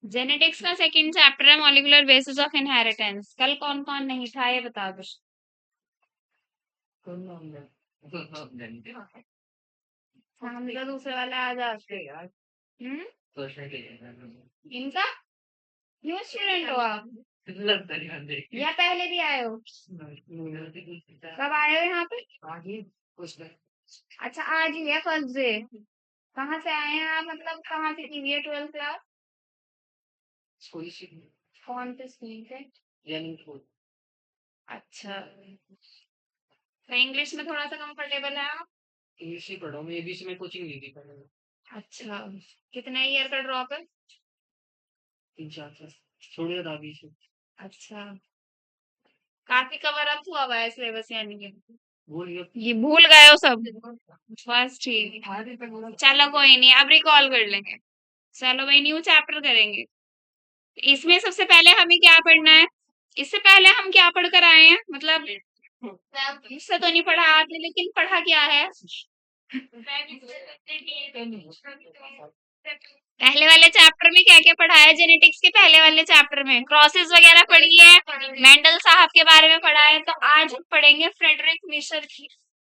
Genetics का second chapter है molecular basis of inheritance. कल कौन कौन नहीं था ये बता दो। हम तो दूसरे वाला आ जाते यार। इनका न्यू स्टूडेंट हो आप या पहले भी आए हो? कब आए हो यहाँ पे? अच्छा आज ही है फर्स्ट डे। कहाँ से आए हैं आप, मतलब कहाँ से की हुई है 12th क्लास? कौन से स्कूल से? अच्छा, तो इंग्लिश में थोड़ा सा कंफर्टेबल है आप? इंग्लिश ही पढ़ा हूँ मैं, एबीसी में कोचिंग ली थी पहले। अच्छा, कितने ईयर का ड्रॉप है? 3-4 साल छोड़ दिया था बीच में। अच्छा, काफी कवर अप हुआ है सिलेबस यानी कि भूल गया, ये भूल गए हो सब? बस ठीक, चलो कोई नहीं, अब रिकॉल कर लेंगे। चलो भाई न्यू चैप्टर करेंगे। इसमें सबसे पहले हमें क्या पढ़ना है? इससे पहले हम क्या पढ़ कर आए हैं, मतलब इससे तो नहीं पढ़ा आपने, लेकिन पढ़ा क्या है? पहले वाले चैप्टर में क्या क्या पढ़ा है? जेनेटिक्स के पहले वाले चैप्टर में क्रॉसेस वगैरह पढ़ी है, मेंडल साहब के बारे में पढ़ा है। तो आज हम पढ़ेंगे फ्रेडरिक मिशर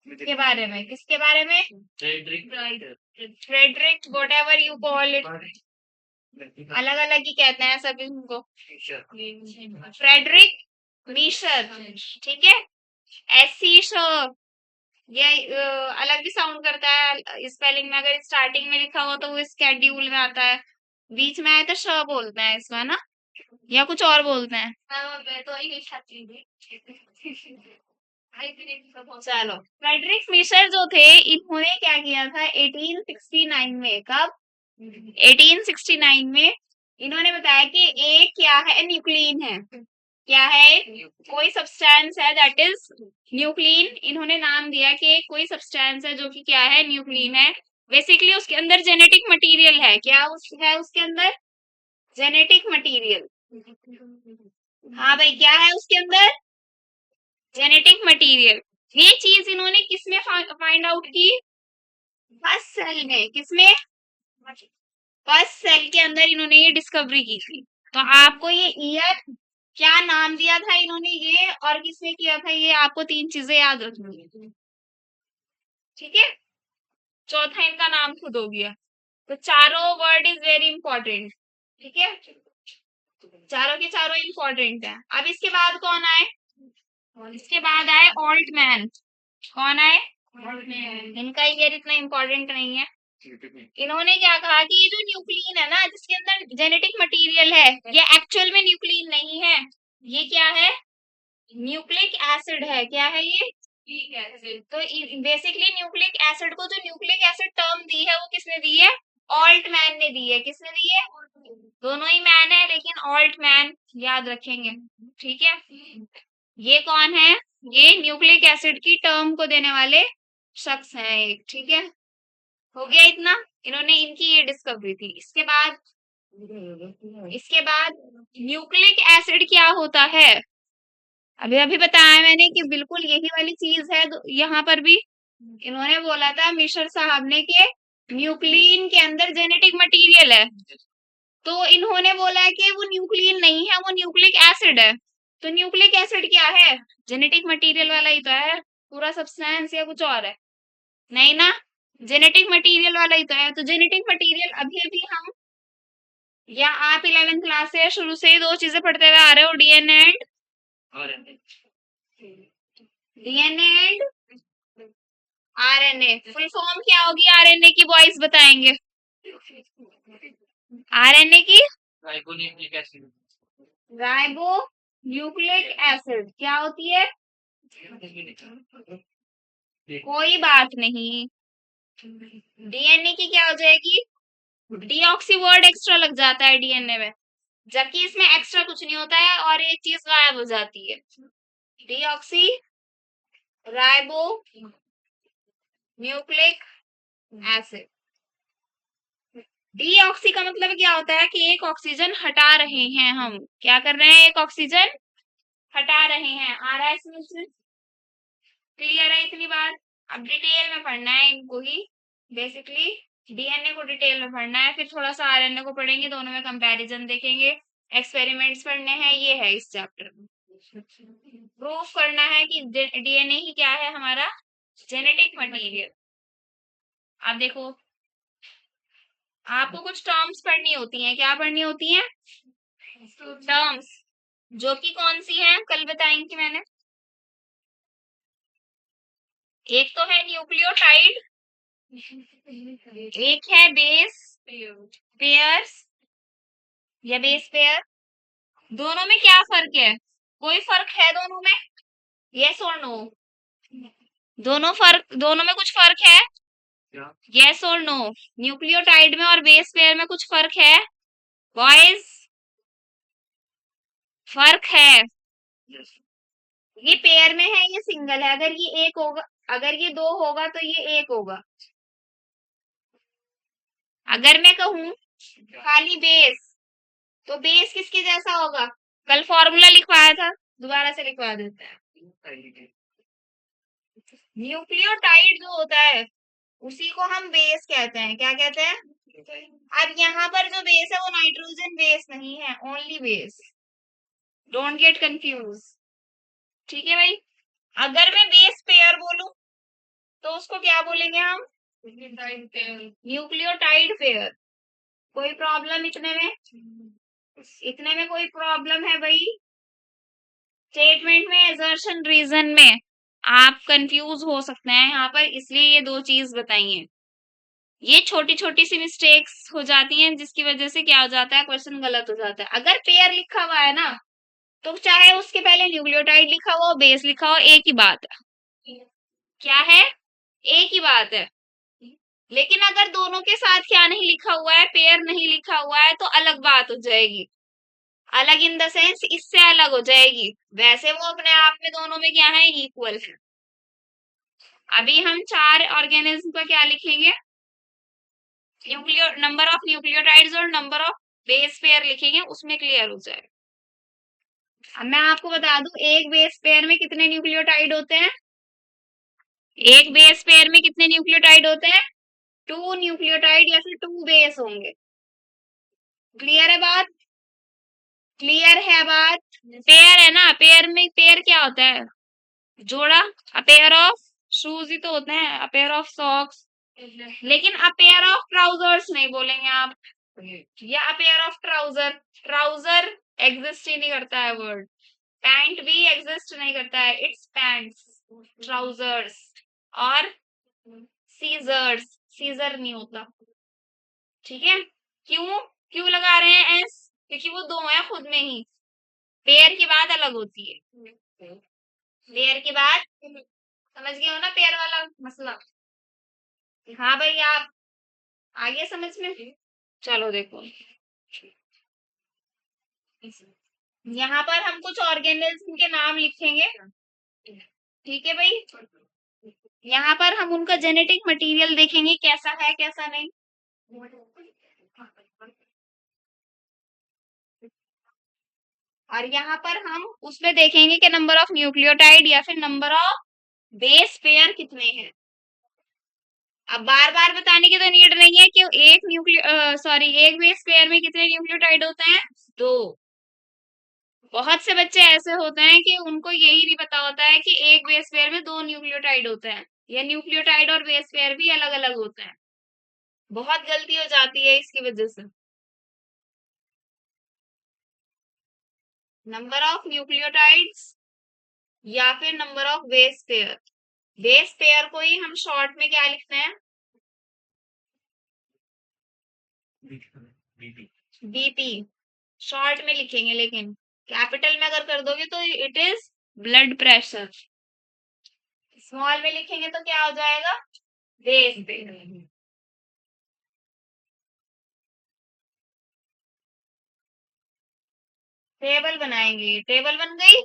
के बारे में। किसके बारे में? Frederick whatever you call it, अलग अलग ही कहते हैं सभी उनको। फ्रेडरिक मिशर, ठीक है। एसी ये अलग भी साउंड करता है स्पेलिंग में। अगर स्टार्टिंग में लिखा हो तो वो स्केड्यूल में आता है, बीच में आए तो श बोलते हैं इसमें ना, या कुछ और बोलते हैं। चलो, फ्रेडरिक फिशर जो थे, इन्होंने क्या किया था 1869 में? कब? 1869 में इन्होंने बताया कि एक क्या है, न्यूक्लियन है। क्या है? कोई सब्सटेंस है दैट इज न्यूक्लियन। इन्होंने नाम दिया कि कोई सब्सटेंस है जो कि क्या है, न्यूक्लियन है। बेसिकली उसके अंदर जेनेटिक मटेरियल है। क्या है उसके अंदर? Genetic material. हाँ भाई, क्या है उसके अंदर? Genetic material. ये चीज इन्होंने किसमें फाइंड आउट की? फर्स्ट सेल में। किसमें? फर्स्ट सेल के अंदर इन्होंने ये डिस्कवरी की थी। तो आपको ये ईयर, क्या नाम दिया था इन्होंने ये, और किसने किया था ये, आपको तीन चीजें याद रखनी है, ठीक है। चौथा इनका नाम खुद हो गया। तो चारों वर्ड इज वेरी इंपॉर्टेंट, ठीक है। चारों के चारों इंपॉर्टेंट है। अब इसके बाद कौन आए? इसके बाद आए ओल्ड मैन। कौन आए? इनका ईयर इतना इम्पोर्टेंट नहीं है। इन्होंने क्या कहा कि ये जो न्यूक्लियन है ना, जिसके अंदर जेनेटिक मटेरियल है, ये एक्चुअल में न्यूक्लियन नहीं है। ये क्या है? न्यूक्लिक एसिड है। क्या है ये? तो बेसिकली न्यूक्लिक एसिड को, जो न्यूक्लिक एसिड टर्म दी है, वो किसने दी है? ऑल्ट मैन ने दी है। किसने दी है? दोनों ही मैन है, लेकिन ऑल्ट मैन याद रखेंगे, ठीक है। ये कौन है? ये न्यूक्लिक एसिड की टर्म को देने वाले शख्स हैं एक, ठीक है। हो गया इतना। इन्होंने इनकी ये डिस्कवरी थी। इसके बाद न्यूक्लिक एसिड क्या होता है? अभी अभी बताया मैंने कि बिल्कुल यही वाली चीज है यहाँ पर भी। इन्होंने बोला था मिशर साहब ने कि न्यूक्लियन के अंदर जेनेटिक मटेरियल है। तो इन्होंने बोला है कि वो न्यूक्लियन नहीं है, वो न्यूक्लिक एसिड है। तो न्यूक्लिक एसिड क्या है? जेनेटिक मटेरियल वाला ही तो है, पूरा सब्सटेंस या कुछ और है? नहीं ना, जेनेटिक मटेरियल वाला ही तो है। तो जेनेटिक मटेरियल अभी अभी हम, या आप 11th क्लास से शुरू से ही दो चीजें पढ़ते हुए आ रहे हो, DNA and RNA. Full form क्या होगी आरएनए की, बॉयज बताएंगे? आरएनए की राइबो न्यूक्लिक एसिड क्या होती है? कोई बात नहीं, डीएनए की क्या हो जाएगी, डीऑक्सी वर्ड एक्स्ट्रा लग जाता है डीएनए में, जबकि इसमें एक्स्ट्रा कुछ नहीं होता है और एक चीज गायब हो जाती है, deoxy ribo nucleic acid. Deoxy का मतलब क्या होता है कि एक ऑक्सीजन हटा रहे हैं हम, क्या कर रहे हैं, एक ऑक्सीजन हटा रहे हैं। आ रहा है समझ में, क्लियर है इतनी बात। अब डिटेल में पढ़ना है इनको ही, बेसिकली डीएनए को डिटेल में पढ़ना है, फिर थोड़ा सा आरएनए को पढ़ेंगे, दोनों में कंपैरिजन देखेंगे, एक्सपेरिमेंट्स पढ़ने हैं, ये है इस चैप्टर में। प्रूफ करना है कि डीएनए ही क्या है, हमारा जेनेटिक मटेरियल। अब देखो, आपको कुछ टर्म्स पढ़नी होती हैं, क्या पढ़नी होती हैं, टर्म्स, जो कि कौन सी है कल बताएंगी मैंने। एक तो है न्यूक्लियोटाइड, एक है बेस पेयर्स या बेस पेयर। दोनों में क्या फर्क है, कोई फर्क है दोनों में, यस और नो, दोनों में कुछ फर्क है, यस और नो, न्यूक्लियोटाइड में और बेस पेयर में कुछ फर्क है बॉयज, फर्क है। ये पेयर में है, ये सिंगल है, अगर ये एक होगा, अगर ये दो होगा तो ये एक होगा। अगर मैं कहूं खाली बेस, तो बेस किसके जैसा होगा, कल फॉर्मूला लिखवाया था, दोबारा से लिखवा देते हैं। न्यूक्लियोटाइड जो होता है उसी को हम बेस कहते हैं, क्या कहते हैं। अब यहाँ पर जो बेस है वो नाइट्रोजन बेस नहीं है, only base, don't get confuse, ठीक है भाई। अगर मैं बेस पेयर बोलूं तो उसको क्या बोलेंगे हम, न्यूक्लियोटाइड पेयर। कोई प्रॉब्लम इतने में, इतने में कोई प्रॉब्लम है भाई, स्टेटमेंट में एजर्शन रीजन में आप कंफ्यूज हो सकते हैं यहाँ पर, इसलिए ये दो चीज बताई हैं। ये छोटी छोटी सी मिस्टेक्स हो जाती हैं जिसकी वजह से क्या हो जाता है, क्वेश्चन गलत हो जाता है। अगर पेयर लिखा हुआ है ना, तो चाहे उसके पहले न्यूक्लियोटाइड लिखा हुआ हो बेस लिखा हो, एक ही बात है, क्या है, एक ही बात है। लेकिन अगर दोनों के साथ क्या नहीं लिखा हुआ है, पेयर नहीं लिखा हुआ है, तो अलग बात हो जाएगी, अलग इन द सेंस इससे अलग हो जाएगी, वैसे वो अपने आप में दोनों में क्या है, इक्वल है। अभी हम चार ऑर्गेनिज्म का क्या लिखेंगे, न्यूक्लियो नंबर ऑफ न्यूक्लियोटाइड्स और नंबर ऑफ बेस पेयर लिखेंगे, उसमें क्लियर हो जाए। अब मैं आपको बता दूं, एक बेस पेयर में कितने न्यूक्लियोटाइड होते हैं, एक बेस पेयर में कितने न्यूक्लियोटाइड होते हैं, 2 न्यूक्लियोटाइड या फिर 2 बेस होंगे। क्लियर है बात, क्लियर है बात। पेयर है ना, पेयर में पेयर क्या होता है, जोड़ा, अ पेयर ऑफ शूज ही तो होते हैं, अ पेयर ऑफ सॉक्स, लेकिन अ पेयर ऑफ ट्राउजर्स नहीं बोलेंगे आप, या a pair of trouser, trouser exist ही नहीं करता है वर्ड, पैंट भी एग्जिस्ट नहीं करता है, इट्स पैंट्स, ट्राउजर्स। और सीजर्स, सीजर नहीं होता, ठीक है। क्यों, क्यों लगा रहे हैं एस, क्योंकि वो दो है खुद में ही, पेयर की बात अलग होती है, पेयर की बात समझ गए हो ना, पेयर वाला मसला। हाँ भाई, आप आगे समझ में, चलो देखो, यहाँ पर हम कुछ ऑर्गेनिज्म के नाम लिखेंगे, ठीक है भाई। यहाँ पर हम उनका जेनेटिक मटेरियल देखेंगे कैसा है कैसा नहीं, और यहाँ पर हम उसमें देखेंगे कि नंबर ऑफ न्यूक्लियोटाइड या फिर नंबर ऑफ बेस पेयर कितने हैं। अब बार बार बताने की तो नीड नहीं है कि एक एक बेस पेयर में कितने न्यूक्लियोटाइड होते हैं, दो। बहुत से बच्चे ऐसे होते हैं कि उनको यही नहीं पता होता है कि एक बेस पेयर में 2 न्यूक्लियोटाइड होते हैं, या न्यूक्लियोटाइड और बेस पेयर भी अलग अलग होते हैं, बहुत गलती हो जाती है इसकी वजह से। नंबर ऑफ न्यूक्लियोटाइड्स या फिर number of base pair, base pair को ही हम शॉर्ट में क्या लिखते हैं, बीपी, शॉर्ट में लिखेंगे, लेकिन कैपिटल में अगर कर दोगे तो it is blood pressure, small में लिखेंगे तो क्या हो जाएगा, बेस पे टेबल बनाएंगे, टेबल बन गई।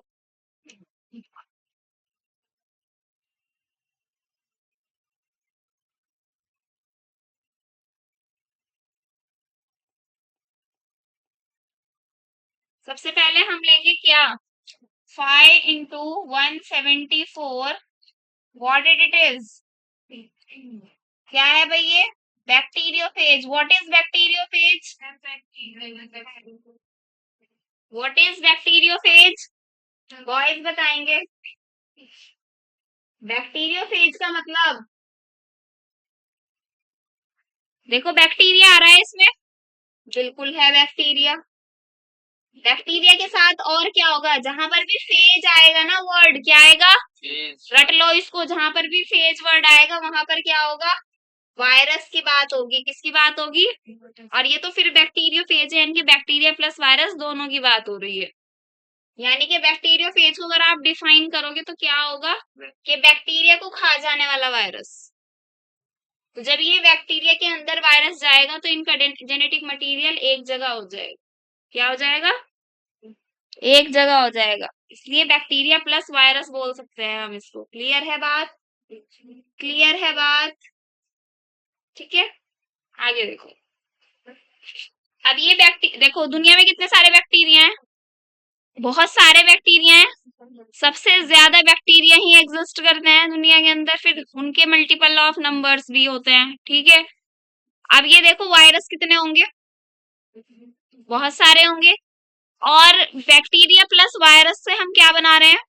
सबसे पहले हम लेंगे क्या, 5 into 174, व्हाट इट इज, क्या है भाई ये, bacteriophage. What is bacteriophage, what is bacteriophage, boys बताएंगे। बैक्टीरियोफेज का मतलब, देखो बैक्टीरिया आ रहा है इसमें, बिल्कुल है बैक्टीरिया। बैक्टीरिया के साथ और क्या होगा, जहां पर भी फेज आएगा ना वर्ड, क्या आएगा, रट लो इसको, जहां पर भी फेज वर्ड आएगा वहां पर क्या होगा, वायरस की बात होगी। किसकी बात होगी, और ये तो फिर बैक्टीरियोफेज है, यानी कि बैक्टीरिया प्लस वायरस दोनों की बात हो रही है। यानी कि बैक्टीरियोफेज को अगर आप डिफाइन करोगे तो क्या होगा, कि बैक्टीरिया को खा जाने वाला वायरस। तो जब ये बैक्टीरिया के अंदर वायरस जाएगा तो इनका जेनेटिक मटेरियल एक जगह हो जाएगा, क्या हो जाएगा, एक जगह हो जाएगा, इसलिए बैक्टीरिया प्लस वायरस बोल सकते हैं हम इसको। क्लियर है बात, क्लियर है बात, ठीक है। आगे देखो, अब ये देखो दुनिया में कितने सारे बैक्टीरिया हैं, बहुत सारे बैक्टीरिया हैं, सबसे ज्यादा बैक्टीरिया ही एग्जिस्ट करते हैं दुनिया के अंदर, फिर उनके मल्टीपल ऑफ नंबर्स भी होते हैं, ठीक है। अब ये देखो वायरस कितने होंगे, बहुत सारे होंगे, और बैक्टीरिया प्लस वायरस से हम क्या बना रहे हैं,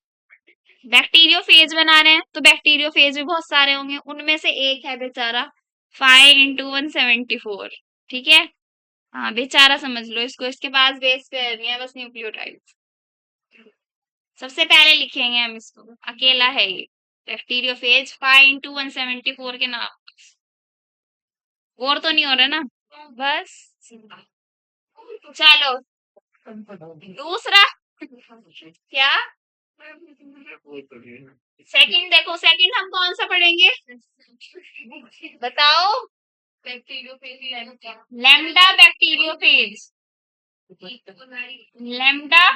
बैक्टीरियोफेज बना रहे हैं, तो बैक्टीरियोफेज भी बहुत सारे होंगे, उनमें से एक है बेचारा 5 into 174, ठीक है। हाँ बेचारा समझ लो इसको, इसके पास बेस पेयर नहीं है, बस न्यूक्लियोटाइड। सबसे पहले लिखेंगे हम इसको, अकेला है ये बैक्टीरियोफेज 5 into 174 के नाम। और तो नहीं हो रहा ना, बस चलो दूसरा, क्या, सेकंड देखो, सेकंड हम कौन सा पढ़ेंगे, बताओ, लैम्डा बैक्टीरियोफेज, लैम्डा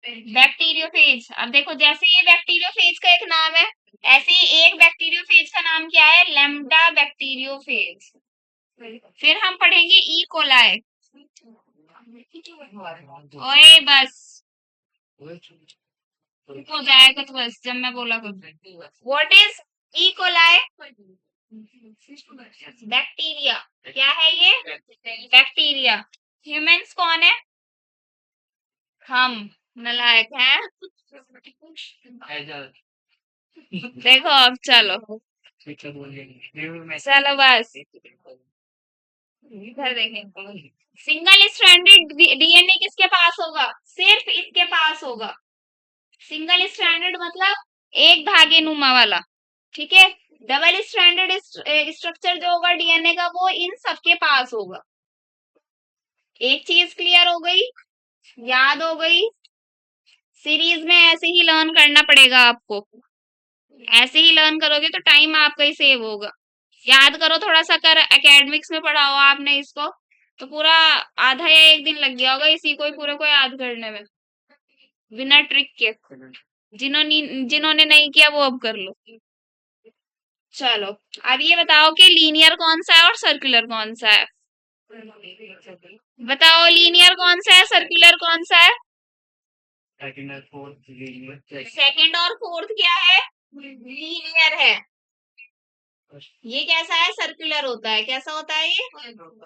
बैक्टीरियोफेज। अब देखो जैसे ये बैक्टीरियोफेज का एक नाम है, ऐसे ही एक बैक्टीरियोफेज का नाम क्या है, लैम्डा बैक्टीरियोफेज। फिर हम पढ़ेंगे ई कोलाई, ओए बस हो जाएगा तो बस जब मैं बोला करूँ। What is E coli, bacteria, क्या है ये, बैक्टीरिया। ह्यूमंस कौन है, हम नालायक हैं। देखो अब चलो, चलो बस इधर देखें, सिंगल स्ट्रैंडेड डीएनए किसके पास होगा, सिर्फ इसके पास होगा। सिंगल स्ट्रैंडेड मतलब एक धागे नुमा वाला, ठीक है। डबल स्ट्रैंडेड स्ट्रक्चर जो होगा डीएनए का, वो इन सबके पास होगा। एक चीज क्लियर हो गई, याद हो गई। सीरीज में ऐसे ही लर्न करना पड़ेगा आपको, ऐसे ही लर्न करोगे तो टाइम आपका ही सेव होगा। याद करो थोड़ा सा, कर एकेडमिक्स में पढ़ा हो आपने इसको, तो पूरा आधा या एक दिन लग गया होगा इसी को ही पूरे को याद करने में, बिना ट्रिक के। जिन्होंने जिन्होंने नहीं किया वो अब कर लो। चलो अब ये बताओ कि लीनियर कौन सा है और सर्कुलर कौन सा है, बताओ लीनियर कौन सा है, सर्कुलर कौन सा है। सेकंड और फोर्थ क्या है, लीनियर है। ये कैसा है, सर्कुलर होता है, कैसा होता है ये,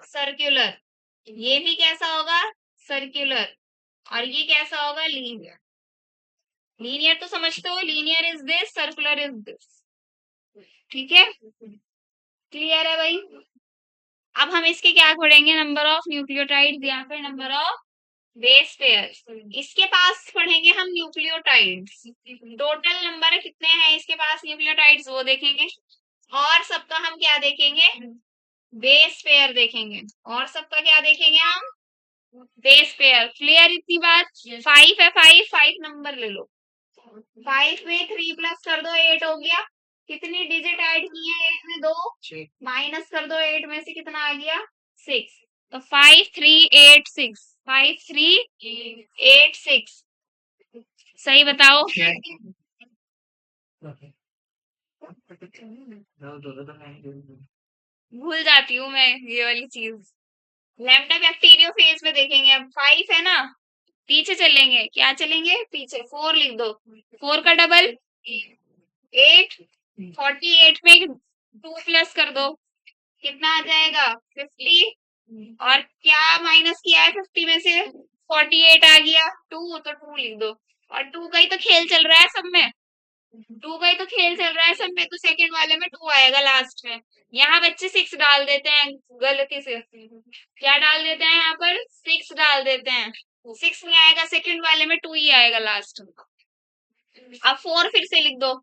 सर्कुलर। ये भी कैसा होगा, सर्कुलर, और ये कैसा होगा, लीनियर। लीनियर तो समझते हो, linear is this, circular is this, ठीक है। क्लियर है भाई। अब हम इसके क्या पढ़ेंगे, नंबर ऑफ न्यूक्लियोटाइड्स या फिर नंबर ऑफ बेस पेयर। इसके पास पढ़ेंगे हम न्यूक्लियोटाइड्स, टोटल नंबर कितने हैं इसके पास न्यूक्लियोटाइड्स वो देखेंगे, और सबका हम क्या देखेंगे, बेस पेयर देखेंगे, और सबका क्या देखेंगे हम, बेस पेयर। क्लियर इतनी बात, 5 है, 5 नंबर ले लो, 5 में 3 प्लस कर दो 8 हो गया, कितनी डिजिट ऐड की है 8 में? 2। माइनस कर दो 8 में से, कितना आ गया? 6। तो 5386, 5386 सही बताओ। भूल जाती हूँ मैं ये वाली चीज। लैम्डा बैक्टीरियोफेज में देखेंगे। अब 5 है ना, पीछे चलेंगे। क्या चलेंगे? पीछे। 4 लिख दो। 4 का डबल 8। 48 में 2 प्लस कर दो, कितना आ जाएगा? 50। और क्या माइनस किया है 50 में से? 48 आ गया। 2 तो 2 लिख दो। और 2 का ही तो खेल चल रहा है सब में। 2 का ही तो खेल चल रहा है सब में, तो सेकंड वाले में 2 आएगा लास्ट में। यहाँ बच्चे 6 डाल देते हैं गलती से। क्या डाल देते हैं यहाँ पर? 6 डाल देते हैं। 6 नहीं आएगा, सेकंड वाले में 2 ही आएगा लास्ट में। अब 4 फिर से लिख दो।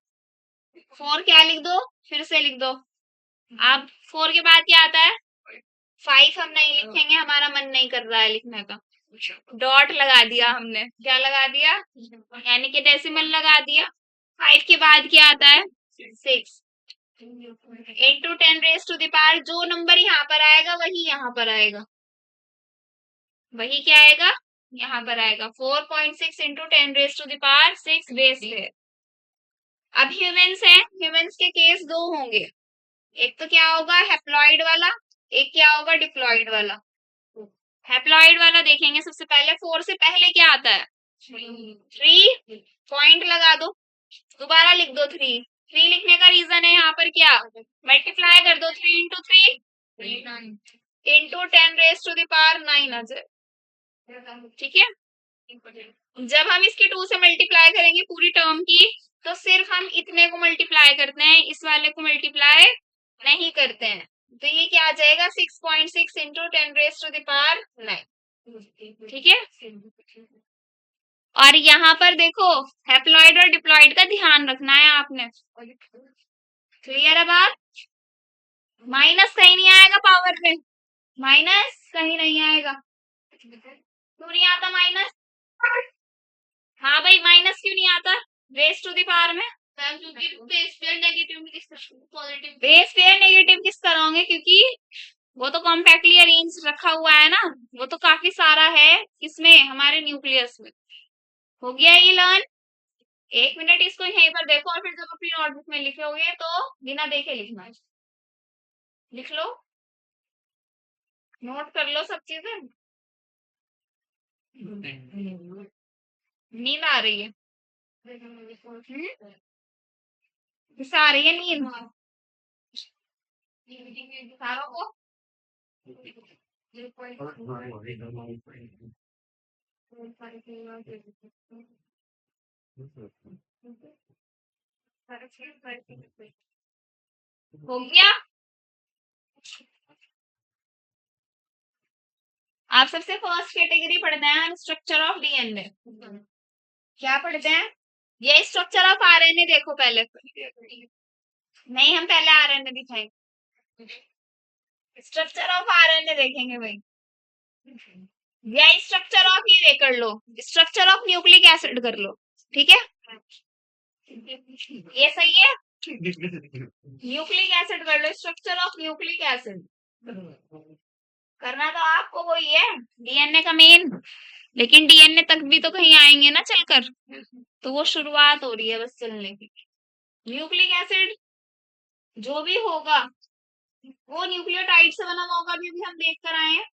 4 क्या लिख दो? फिर से लिख दो। अब 4 के बाद क्या आता है? 5 हम नहीं लिखेंगे, हमारा मन नहीं कर रहा है लिखने का। डॉट लगा दिया हमने। क्या लगा दिया? यानी कि डेसिमल लगा दिया। 5 के बाद क्या आता है? 6 into 10 raise to the power, जो नंबर यहाँ पर आएगा वही यहाँ पर आएगा। वही क्या आएगा? यहाँ पर आएगा। 4.6 into 10 raise to the power 6 base पे। अब ह्यूमंस है, ह्यूमंस के केस 2 होंगे। एक तो क्या होगा? हैप्लॉइड वाला। एक क्या होगा? डिप्लॉइड वाला। हैप्लॉइड वाला देखेंगे सबसे पहले। 4 से पहले क्या आता है? 3। पॉइंट लगा दो, दोबारा लिख दो 3। 3 लिखने का रीजन है यहाँ पर क्या? मल्टीप्लाई कर दो। 3 into 3 into 10 raise to the power 9 आ जाए। ठीक है। जब हम इसके 2 से मल्टीप्लाई करेंगे पूरी टर्म की, तो सिर्फ हम इतने को मल्टीप्लाई करते हैं, इस वाले को मल्टीप्लाई नहीं करते हैं। तो ये क्या आ जाएगा? 6.6 into 10 raise to the power 9। ठीक है। और यहाँ पर देखो, हैप्लॉइड और डिप्लॉइड का ध्यान रखना है आपने। क्लियर है बात? माइनस कहीं नहीं आएगा पावर में, माइनस कहीं नहीं आएगा। क्यों नहीं आता माइनस? हाँ भाई, माइनस क्यों नहीं आता रेज टू द पावर में? क्योंकि बेस पेयर नेगेटिव में किस पॉजिटिव, बेस पेयर नेगेटिव किस तरह होंगे? क्योंकि वो तो कॉम्पैक्टली अरेंज रखा हुआ है ना, वो तो काफी सारा है किसमें? हमारे न्यूक्लियस में। हो गया ये लर्न? 1 मिनट इसको यहीं पर देखो, और फिर जब अपनी नोटबुक में लिखोगे तो बिना देखे लिखना। लिख लो, नोट कर लो सब चीजें। नींद आ रही है? किससे आ रही है नींद? सारों को? हो गया? आप सबसे फर्स्ट कैटेगरी पढ़ते हैं हम, स्ट्रक्चर ऑफ डीएनए। क्या पढ़ते हैं? ये स्ट्रक्चर ऑफ आरएनए देखो पहले। नहीं, हम पहले आरएनए दिखाएंगे। स्ट्रक्चर ऑफ आरएनए देखेंगे भाई। या स्ट्रक्चर ऑफ ये कर लो, स्ट्रक्चर ऑफ न्यूक्लिक एसिड कर लो। ठीक है, ये सही है। न्यूक्लिक एसिड कर लो, स्ट्रक्चर ऑफ न्यूक्लिक एसिड। करना तो आपको वही है, डीएनए का मेन। लेकिन डीएनए तक भी तो कहीं आएंगे ना चलकर, तो वो शुरुआत हो रही है बस चलने की। न्यूक्लिक एसिड जो भी होगा वो न्यूक्लियोटाइड से बना होगा, अभी भी हम देख कर आए हैं।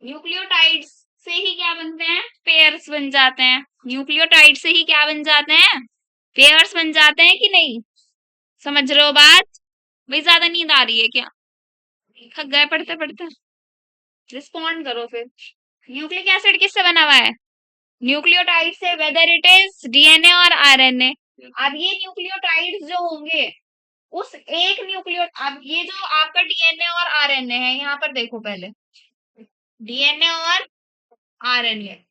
न्यूक्लियोटाइड्स से ही क्या बनते हैं? पेयर्स बन जाते हैं। न्यूक्लियोटाइड से ही क्या बन जाते हैं? पेयर्स बन जाते हैं कि नहीं? समझ रहे हो बात? भाई ज्यादा नींद आ रही है क्या? थक गए पढ़ते पढ़ते? रिस्पॉन्ड करो फिर। न्यूक्लिक एसिड किससे बना हुआ है? न्यूक्लियोटाइड से, वेदर इट इज डीएनए और आरएनए। अब ये न्यूक्लियोटाइड्स जो होंगे उस एक न्यूक्लियो, अब ये जो आपका डीएनए और आरएनए है, यहाँ पर देखो पहले, डीएनए और आरएनए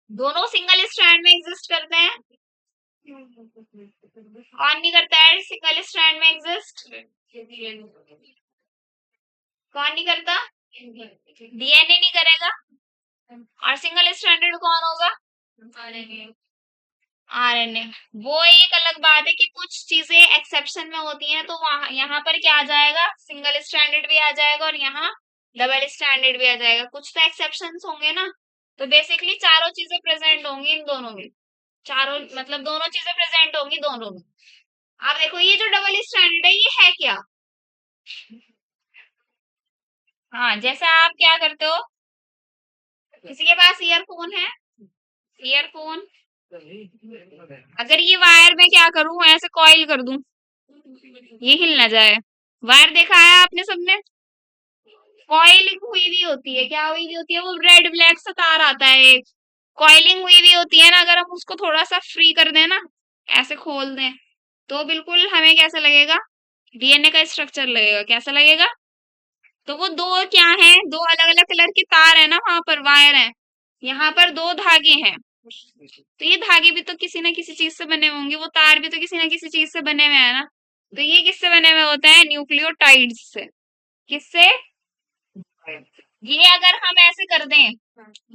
दोनों सिंगल स्ट्रैंड में एग्जिस्ट करते हैं। कौन नहीं करता है सिंगल स्ट्रैंड में एग्जिस्ट? कौन नहीं करता? डीएनए नहीं करेगा। और सिंगल स्ट्रैंडेड कौन होगा? आरएनए वो एक अलग बात है कि कुछ चीजें एक्सेप्शन में होती हैं, तो वहां यहाँ पर क्या आ जाएगा, सिंगल स्टैंडर्ड भी आ जाएगा और यहाँ डबल स्टैंडर्ड भी आ जाएगा। कुछ तो एक्सेप्शंस होंगे ना, तो बेसिकली चारों चीजें प्रेजेंट होंगी इन दोनों में। चारों मतलब दोनों चीजें प्रेजेंट होंगी दोनों में। आप देखो ये जो डबल स्टैंडर्ड है ये है क्या। हाँ, जैसे आप क्या करते हो, किसी के पास ईयरफोन है, ईयरफोन, अगर ये वायर में क्या करूं, ऐसे कॉइल कर दूं, ये हिल ना जाए। वायर देखा है आपने सबने, कॉइलिंग हुई भी होती है, क्या हुई भी होती है, वो रेड ब्लैक सा तार आता है एक, कॉइलिंग हुई भी होती है ना। अगर हम उसको थोड़ा सा फ्री कर दें ना, ऐसे खोल दें, तो बिल्कुल हमें कैसा लगेगा, डीएनए का स्ट्रक्चर लगेगा। कैसा लगेगा, तो वो दो क्या है, दो अलग अलग कलर के तार है ना, वहां पर वायर है, यहाँ पर दो धागे हैं, तो ये धागे भी तो किसी ना किसी चीज से बने होंगे, वो तार भी तो किसी ना किसी चीज से बने हुए हैं ना। तो ये किससे बने हुए होते हैं, न्यूक्लियोटाइड्स से। किससे, ये अगर हम ऐसे कर दें,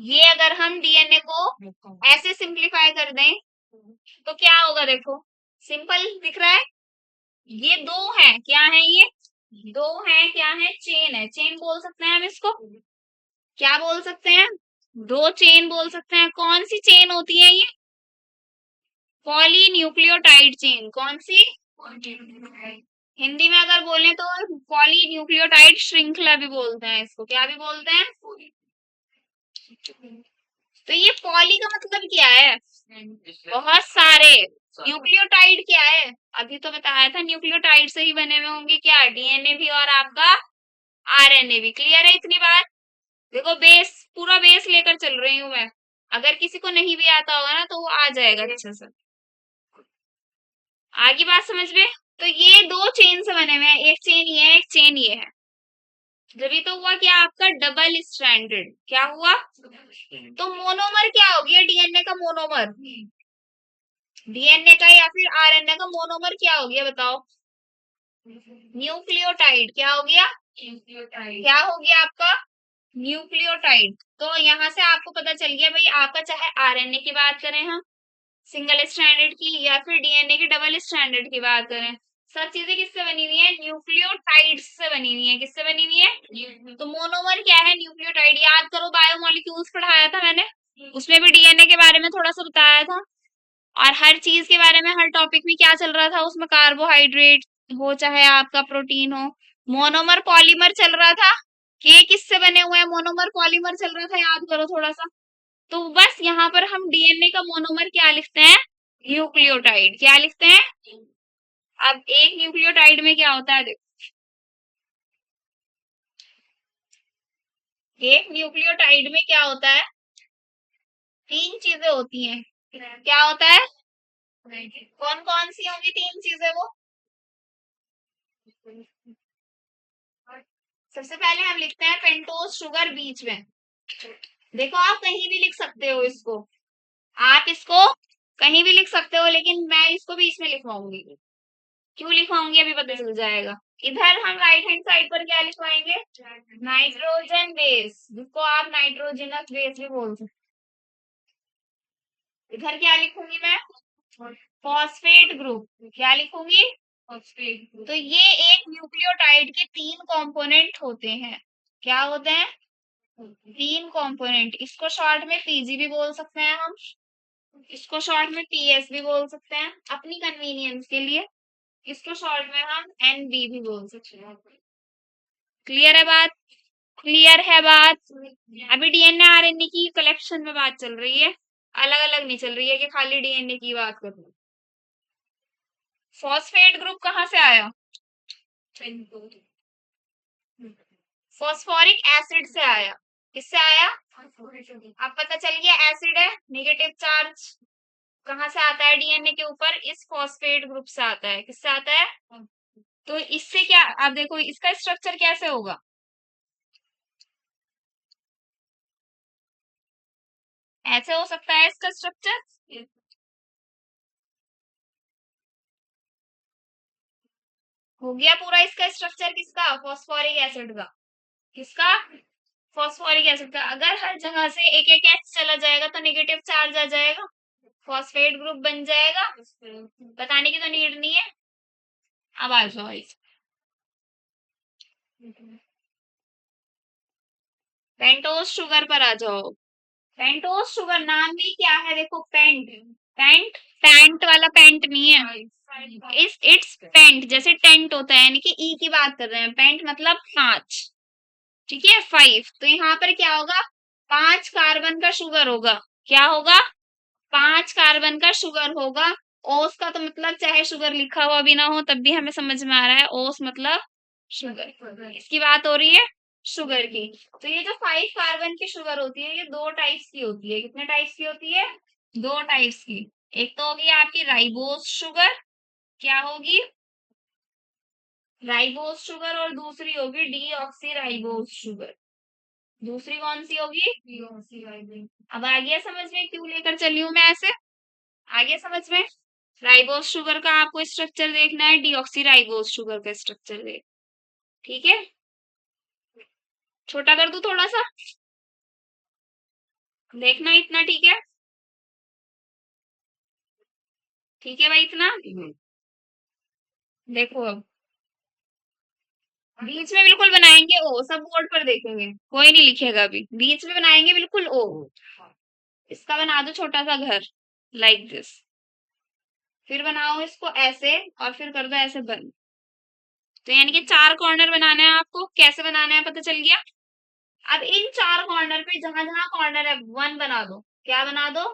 ये अगर हम डीएनए को ऐसे सिंप्लीफाई कर दें, तो क्या होगा, देखो सिंपल दिख रहा है। ये दो है, क्या है ये, दो है, क्या है, चेन है, चेन बोल सकते हैं हम इसको, क्या बोल सकते हैं, दो चेन बोल सकते हैं। कौन सी चेन होती है ये, पॉलीन्यूक्लियोटाइड चेन। कौन सी, हिंदी में अगर बोले तो पॉलीन्यूक्लियोटाइड श्रृंखला भी बोलते हैं इसको, क्या भी बोलते हैं। तो ये पॉली का मतलब क्या है, बहुत सारे। न्यूक्लियोटाइड क्या है, अभी तो बताया था, न्यूक्लियोटाइड से ही बने हुए होंगे क्या, डीएनए भी और आपका आरएनए भी। क्लियर है इतनी बात। देखो बेस, पूरा बेस लेकर चल रही हूँ मैं, अगर किसी को नहीं भी आता होगा ना तो वो आ जाएगा अच्छे से। आगे बात समझ में। तो ये दो चेन से बने हुए हैं, एक चेन ये है, एक चेन ये है, जब तो हुआ क्या आपका डबल स्ट्रैंडेड, क्या हुआ, तो मोनोमर क्या हो गया, डीएनए का मोनोमर, डीएनए का या फिर आरएनए का मोनोमर क्या हो गया बताओ, न्यूक्लियोटाइड। क्या हो गया, क्या हो गया आपका, न्यूक्लियोटाइड। तो यहाँ से आपको पता चल गया भाई, आपका चाहे आरएनए की बात करें हम सिंगल स्ट्रैंडेड की, या फिर डीएनए की डबल स्ट्रैंडेड की बात करें, सब चीजें किससे बनी हुई है, न्यूक्लियोटाइड्स से बनी हुई है। किससे बनी हुई है, तो मोनोमर क्या है, न्यूक्लियोटाइड। याद करो बायोमोलिक्यूल्स पढ़ाया था मैंने, उसमें भी डीएनए के बारे में थोड़ा सा बताया था, और हर चीज के बारे में, हर टॉपिक में क्या चल रहा था उसमें, कार्बोहाइड्रेट हो चाहे आपका प्रोटीन हो, मोनोमर पॉलीमर चल रहा था, कि ये किससे बने हुए हैं, मोनोमर पॉलीमर चल रहा था, याद करो थोड़ा सा। तो बस यहाँ पर हम डीएनए का मोनोमर क्या लिखते हैं, न्यूक्लियोटाइड। क्या लिखते हैं, अब एक न्यूक्लियोटाइड में क्या होता है, देखो एक न्यूक्लियोटाइड में क्या होता है, तीन चीजें होती हैं। क्या होता है, कौन कौन सी होंगी तीन चीजें वो, सबसे पहले हम लिखते हैं पेंटोज शुगर बीच में। देखो आप कहीं भी लिख सकते हो इसको, आप इसको कहीं भी लिख सकते हो, लेकिन मैं इसको बीच में लिखवाऊंगी। क्यों लिखवाऊंगी अभी पता चल जाएगा। इधर हम राइट हैंड साइड पर क्या लिखवाएंगे, नाइट्रोजन बेस, जिसको आप नाइट्रोजनस बेस भी बोल सकते। इधर क्या लिखूंगी मैं, फॉस्फेट ग्रुप। क्या लिखूंगी, फॉस्फेट। तो ये एक न्यूक्लियोटाइड के तीन कंपोनेंट होते हैं। क्या होते हैं, तीन कंपोनेंट। इसको शॉर्ट में पीजी भी बोल सकते हैं हम, इसको शॉर्ट में पीएस भी बोल सकते हैं अपनी कन्वीनियंस के लिए, इसको शॉर्ट में हम एनबी भी बोल सकते हैं। क्लियर है बात, क्लियर है बात। अभी डीएनए आरएनए की कलेक्शन में बात चल रही है, अलग अलग नहीं चल रही है कि खाली डीएनए की बात करूं। फॉस्फेट ग्रुप कहाँ से आया, फॉस्फोरिक एसिड से आया। किससे आया, अब पता चल गया एसिड है, नेगेटिव चार्ज कहाँ से आता है डीएनए के ऊपर, इस फॉस्फेट ग्रुप से आता है। किससे आता है, तो इससे क्या, आप देखो इसका स्ट्रक्चर कैसे होगा, ऐसे हो सकता है इसका स्ट्रक्चर। हो गया पूरा इसका स्ट्रक्चर किसका, फॉस्फोरिक एसिड का। किसका, फॉस्फोरिक एसिड का। अगर हर जगह से एक एक एच चला जाएगा तो नेगेटिव चार्ज आ जाएगा, फॉस्फेट ग्रुप बन जाएगा। बताने की तो नीड नहीं है। अब आ जाओ पेंटोस शुगर पर आ जाओ। पेंटोस शुगर नाम में क्या है, देखो पेंट। पेंट, पैंट वाला पेंट नहीं है, इस इट्स पेंट, जैसे टेंट होता है, यानी कि ई की बात कर रहे हैं, पेंट मतलब 5। ठीक है, 5। तो यहाँ पर क्या होगा, 5 कार्बन का शुगर होगा। क्या होगा, 5 कार्बन का शुगर होगा। ओस का तो मतलब चाहे शुगर लिखा हुआ भी ना हो तब भी हमें समझ में आ रहा है, ओस मतलब शुगर, इसकी बात हो रही है शुगर की। तो ये जो 5 कार्बन की शुगर होती है, ये 2 टाइप्स की होती है। कितने टाइप्स की होती है, 2 टाइप्स की। एक तो होगी आपकी राइबोस शुगर, क्या होगी, राइबोस शुगर, और दूसरी होगी डीऑक्सी राइबोस शुगर। दूसरी कौन सी होगी, अब आ गया समझ में क्यों लेकर चली हूं मैं ऐसे, आ गया समझ में। राइबोस शुगर का आपको स्ट्रक्चर देखना है, डीऑक्सी राइबोस शुगर का स्ट्रक्चर देख, ठीक है। छोटा कर दूं थोड़ा सा, देखना इतना, ठीक है, ठीक है भाई इतना। देखो अब बीच में बिल्कुल बनाएंगे ओ, सब बोर्ड पर देखेंगे, कोई नहीं लिखेगा अभी, बीच में बनाएंगे बिल्कुल ओ। इसका बना दो छोटा सा घर, लाइक दिस। फिर बनाओ इसको ऐसे, और फिर कर दो ऐसे बंद। तो यानी कि 4 कॉर्नर बनाना है आपको, कैसे बनाना है पता चल गया। अब इन 4 कॉर्नर पे जहां जहां कॉर्नर है 1 बना दो। क्या बना दो,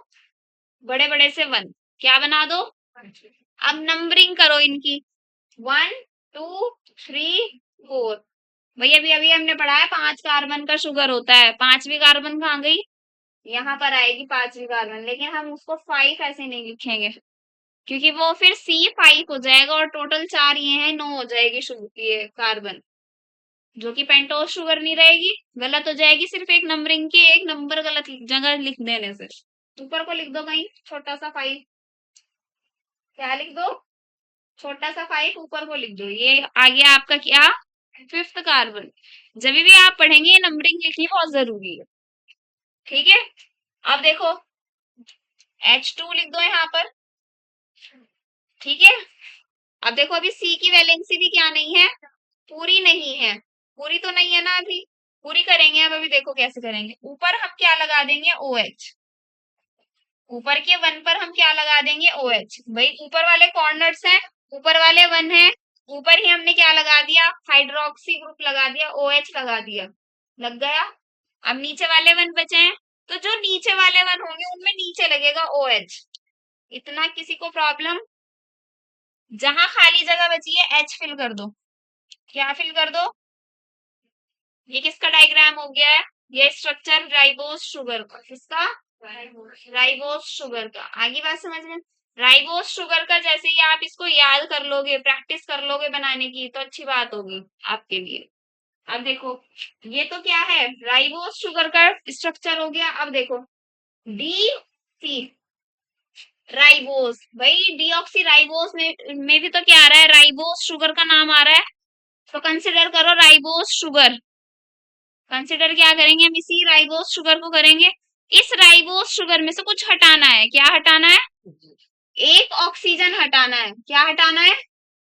बड़े बड़े से 1, क्या बना दो। अब नंबरिंग करो इनकी, 1 2 3 4। भैया अभी अभी हमने पढ़ा है 5 कार्बन का शुगर होता है, 5वीं कार्बन कहाँ गई, यहाँ पर आएगी 5वीं कार्बन, लेकिन हम उसको 5 ऐसे नहीं लिखेंगे, क्योंकि वो फिर C5 हो जाएगा, और टोटल 4 ये हैं, 9 हो जाएगी शुगर ये कार्बन, जो कि पेंटोस शुगर नहीं रहेगी, गलत हो जाएगी, सिर्फ एक नंबरिंग की एक नंबर गलत जगह लिख देने से। ऊपर को लिख दो कहीं छोटा सा 5, क्या लिख दो, छोटा सा 5 ऊपर को लिख दो। ये आ गया आपका क्या, 5th कार्बन। जब भी आप पढ़ेंगे ये नंबरिंग लिखनी बहुत जरूरी है, ठीक है। अब देखो H2 लिख दो यहाँ पर, ठीक है। अब देखो अभी C की वैलेंसी भी क्या नहीं है, पूरी नहीं है, पूरी तो नहीं है ना अभी, पूरी करेंगे अब, अभी देखो कैसे करेंगे। ऊपर हम क्या लगा देंगे OH, ऊपर के 1 पर हम क्या लगा देंगे OH, भाई ऊपर वाले कॉर्नर्स हैं, ऊपर वाले 1 है, ऊपर ही हमने क्या लगा दिया, हाइड्रोक्सी ग्रुप लगा दिया, OH लगा दिया, लग गया। अब नीचे वाले 1 बचे हैं, तो जो नीचे वाले 1 होंगे उनमें नीचे लगेगा OH। इतना किसी को प्रॉब्लम, जहां खाली जगह बची है H फिल कर दो। क्या फिल कर दो, ये किसका डायग्राम हो गया है, ये स्ट्रक्चर राइबोस शुगर का, किसका, राइबोस शुगर का। आगे बात समझ में, राइबोस शुगर का जैसे ही आप इसको याद कर लोगे, प्रैक्टिस कर लोगे बनाने की, तो अच्छी बात होगी आपके लिए। अब देखो ये तो क्या है, राइबोस शुगर का स्ट्रक्चर हो गया। अब देखो डी सी राइबोस, भाई डीऑक्सी राइबोस में भी तो क्या आ रहा है, राइबोस शुगर का नाम आ रहा है, तो कंसिडर करो राइबोस शुगर। कंसिडर क्या करेंगे हम, इसी राइबोस शुगर को करेंगे। इस राइबोस शुगर में से कुछ हटाना है, क्या हटाना है, एक ऑक्सीजन हटाना है। क्या हटाना है,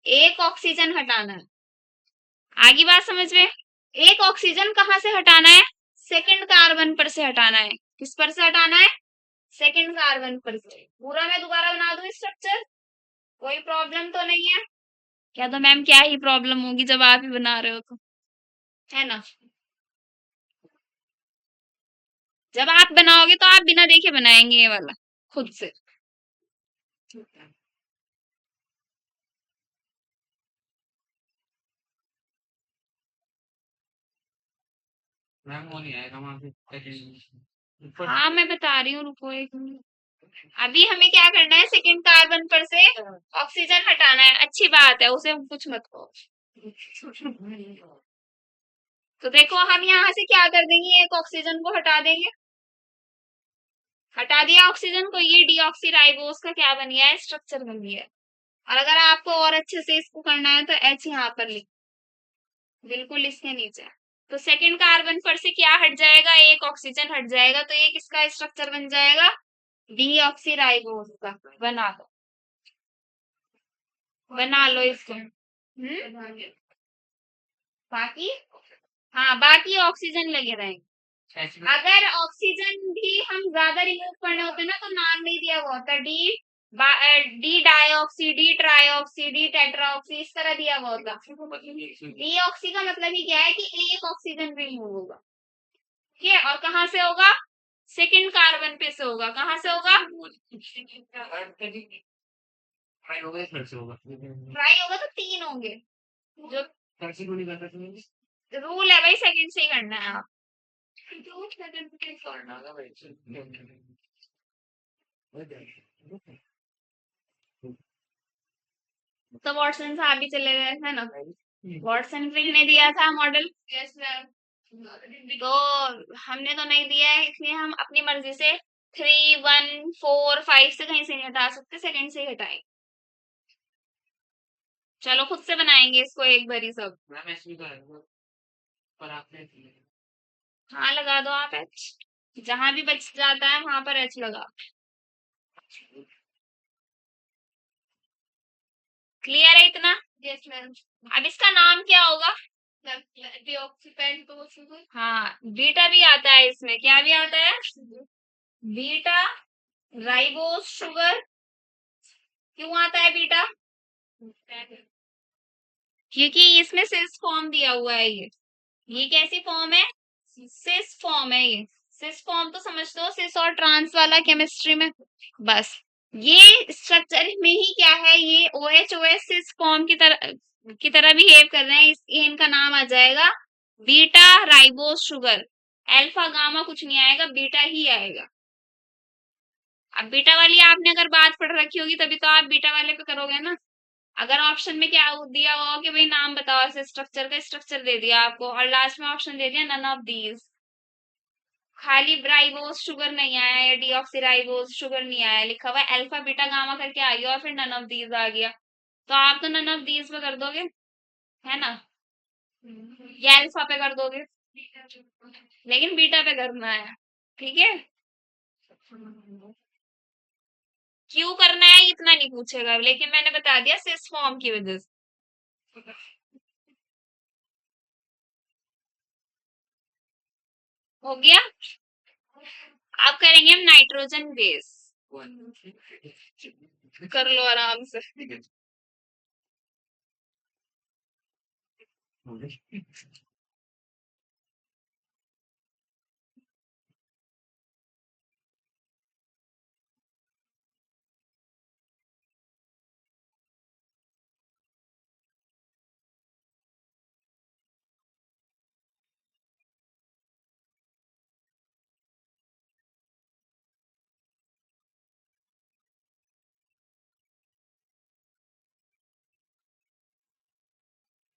एक ऑक्सीजन हटाना है। आगे बात समझ में, एक ऑक्सीजन कहां से हटाना है, सेकंड कार्बन पर से हटाना है। किस पर से हटाना है, सेकंड कार्बन पर से। पूरा मैं दोबारा बना दूं स्ट्रक्चर, कोई प्रॉब्लम तो नहीं है। क्या तो मैम क्या ही प्रॉब्लम होगी जब आप ही बना रहे हो तो, है ना। जब आप बनाओगे तो आप बिना देखे बनाएंगे ये वाला खुद से। मैम वो नहीं आएगा वहां पे, हाँ मैं बता रही हूँ, रुको 1 मिनट। अभी हमें क्या करना है, सेकंड कार्बन पर से ऑक्सीजन हटाना है, अच्छी बात है, उसे कुछ मत कहो। तो देखो हम यहाँ से क्या कर देंगे, एक ऑक्सीजन को हटा देंगे, हटा दिया ऑक्सीजन को, ये डीऑक्सी राइबोस का क्या बन गया है, स्ट्रक्चर बन गया है। और अगर आपको और अच्छे से इसको करना है तो H यहाँ पर लिख, बिल्कुल इसके नीचे। तो सेकंड कार्बन पर से क्या हट जाएगा, एक ऑक्सीजन हट जाएगा, तो ये किसका स्ट्रक्चर बन जाएगा, डीऑक्सीराइबोस का बना लो इसको। बाकी, हाँ बाकी ऑक्सीजन लगे रहेंगे। अगर ऑक्सीजन भी हम ज्यादा रिमूव करने होते ना तो नाम नहीं दिया हुआ होता, डी डाईऑक्सी, डी ट्राईऑक्सी, डी टेट्राऑक्सी, इस तरह दिया हुआ होता। डीऑक्सी का मतलब ही क्या है कि एक ऑक्सीजन रिमूव होगा। ठीक है, और कहाँ से होगा? सेकंड कार्बन पे से होगा। कहाँ से होगा? ट्राई होगा तो तीन होंगे। जो रूल है भाई, सेकंड से ही करना है आप। तो वॉटसन साहब भी चले गए है ना, वॉटसन फिंक ने दिया था मॉडल। तो हमने तो नहीं दिया है, इसलिए हम अपनी मर्जी से 3, 1, 4, 5 से कहीं से नहीं हटा सकते, सेकंड से ही हटाएंगे। चलो खुद से बनाएंगे इसको एक बारी सब। हाँ लगा दो आप एच, जहां भी बच जाता है वहां पर एच लगा। क्लियर है इतना? Yes ma'am. अब इसका नाम क्या होगा? हाँ बीटा भी आता है इसमें, क्या भी आता है? Beta ribose sugar. क्यों आता है बीटा? क्योंकि इसमें सिस फॉर्म दिया हुआ है। ये कैसी फॉर्म है? सिस फॉर्म है ये। सिस फॉर्म तो समझ दो, सिस और ट्रांस वाला केमिस्ट्री में। बस ये स्ट्रक्चर में ही क्या है, ये OH OH सिस फॉर्म की तरह बिहेव कर रहे हैं, ये इनका नाम आ जाएगा beta ribose sugar. Alpha gamma कुछ नहीं आएगा, बीटा ही आएगा। अब बीटा वाली आपने अगर बात पढ़ रखी होगी तभी तो आप बीटा वाले पे करोगे ना। अगर ऑप्शन में क्या दिया हुआ कि भाई नाम बताओ ऐसे स्ट्रक्चर का, स्ट्रक्चर दे दिया आपको और लास्ट में ऑप्शन दे दिया नन ऑफ दीज, खाली राइबोस शुगर नहीं आया या डीऑक्सीराइबोस शुगर नहीं आया, लिखा हुआ अल्फा बीटा गामा करके आ गया और फिर नन ऑफ दीज आ गया, तो आप तो नन ऑफ दीज पे कर दोगे, है ना, या अल्फा पे कर दोगे, लेकिन बीटा पे करना है। ठीक है, क्यों करना है इतना नहीं पूछेगा, लेकिन मैंने बता दिया सिस फॉर्म की वजह से। हो गया। अब करेंगे हम नाइट्रोजन बेस। कर लो आराम से।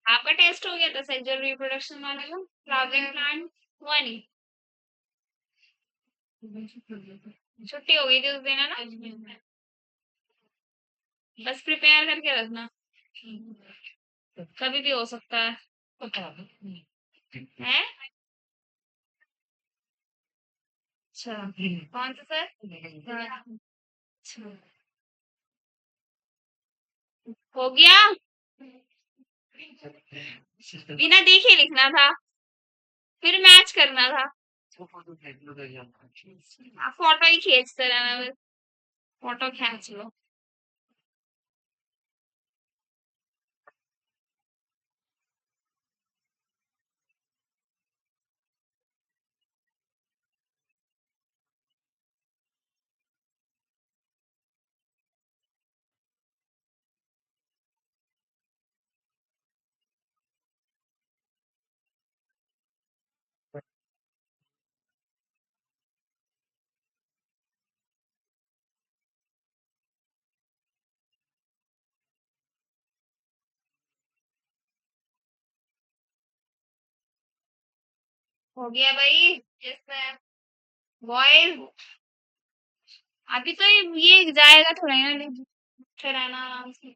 आपका टेस्ट हो गया था सेक्सुअल रिप्रोडक्शन वाले का, फ्लावरिंग प्लांट हुआ नहीं? छुट्टी हो गई थी उस दिन, है ना? बस प्रिपेयर करके रखना, कभी भी हो सकता है। है? अच्छा, कौन सा सर? अच्छा, हो गया। बिना देखे लिखना था, फिर मैच करना था। आप फोटो ही खींचते रहना बस, फोटो खींच लो। हो गया भाई। बॉयज अभी तो ये जाएगा थोड़ा ही ना, फिर रहना आराम से।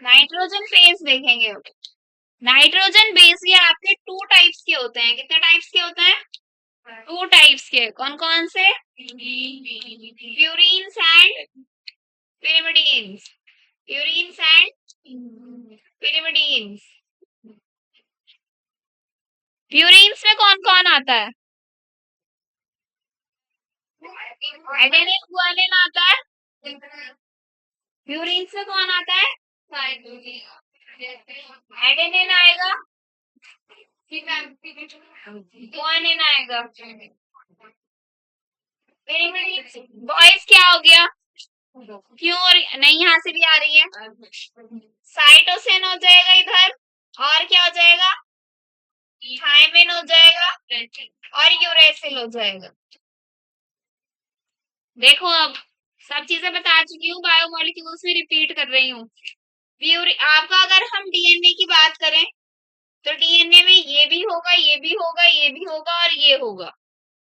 नाइट्रोजन फेस देखेंगे अब। नाइट्रोजन बेस ये आपके 2 टाइप्स के होते हैं। कितने टाइप्स के होते हैं? टू टाइप्स के, कौन कौन से? Purines and pyrimidines, purines and pyrimidines। Purines में कौन कौन आता है? एडेनिन गुआनिन आता है। प्यूरिन्स में कौन आता है? एडेनिन आएगा, गुआनिन आएगा। बॉयज क्या हो गया? क्यों नहीं, यहाँ से भी आ रही है। साइटोसिन हो जाएगा इधर, और क्या हो जाएगा? थायमिन हो जाएगा, और यूरेसिल हो जाएगा। देखो अब सब चीजें बता चुकी हूँ, बायोमोलिक्यूल्स में रिपीट कर रही हूँ। आपका अगर हम डीएनए की बात करें तो डीएनए में ये भी होगा, ये भी होगा, ये भी होगा और ये होगा,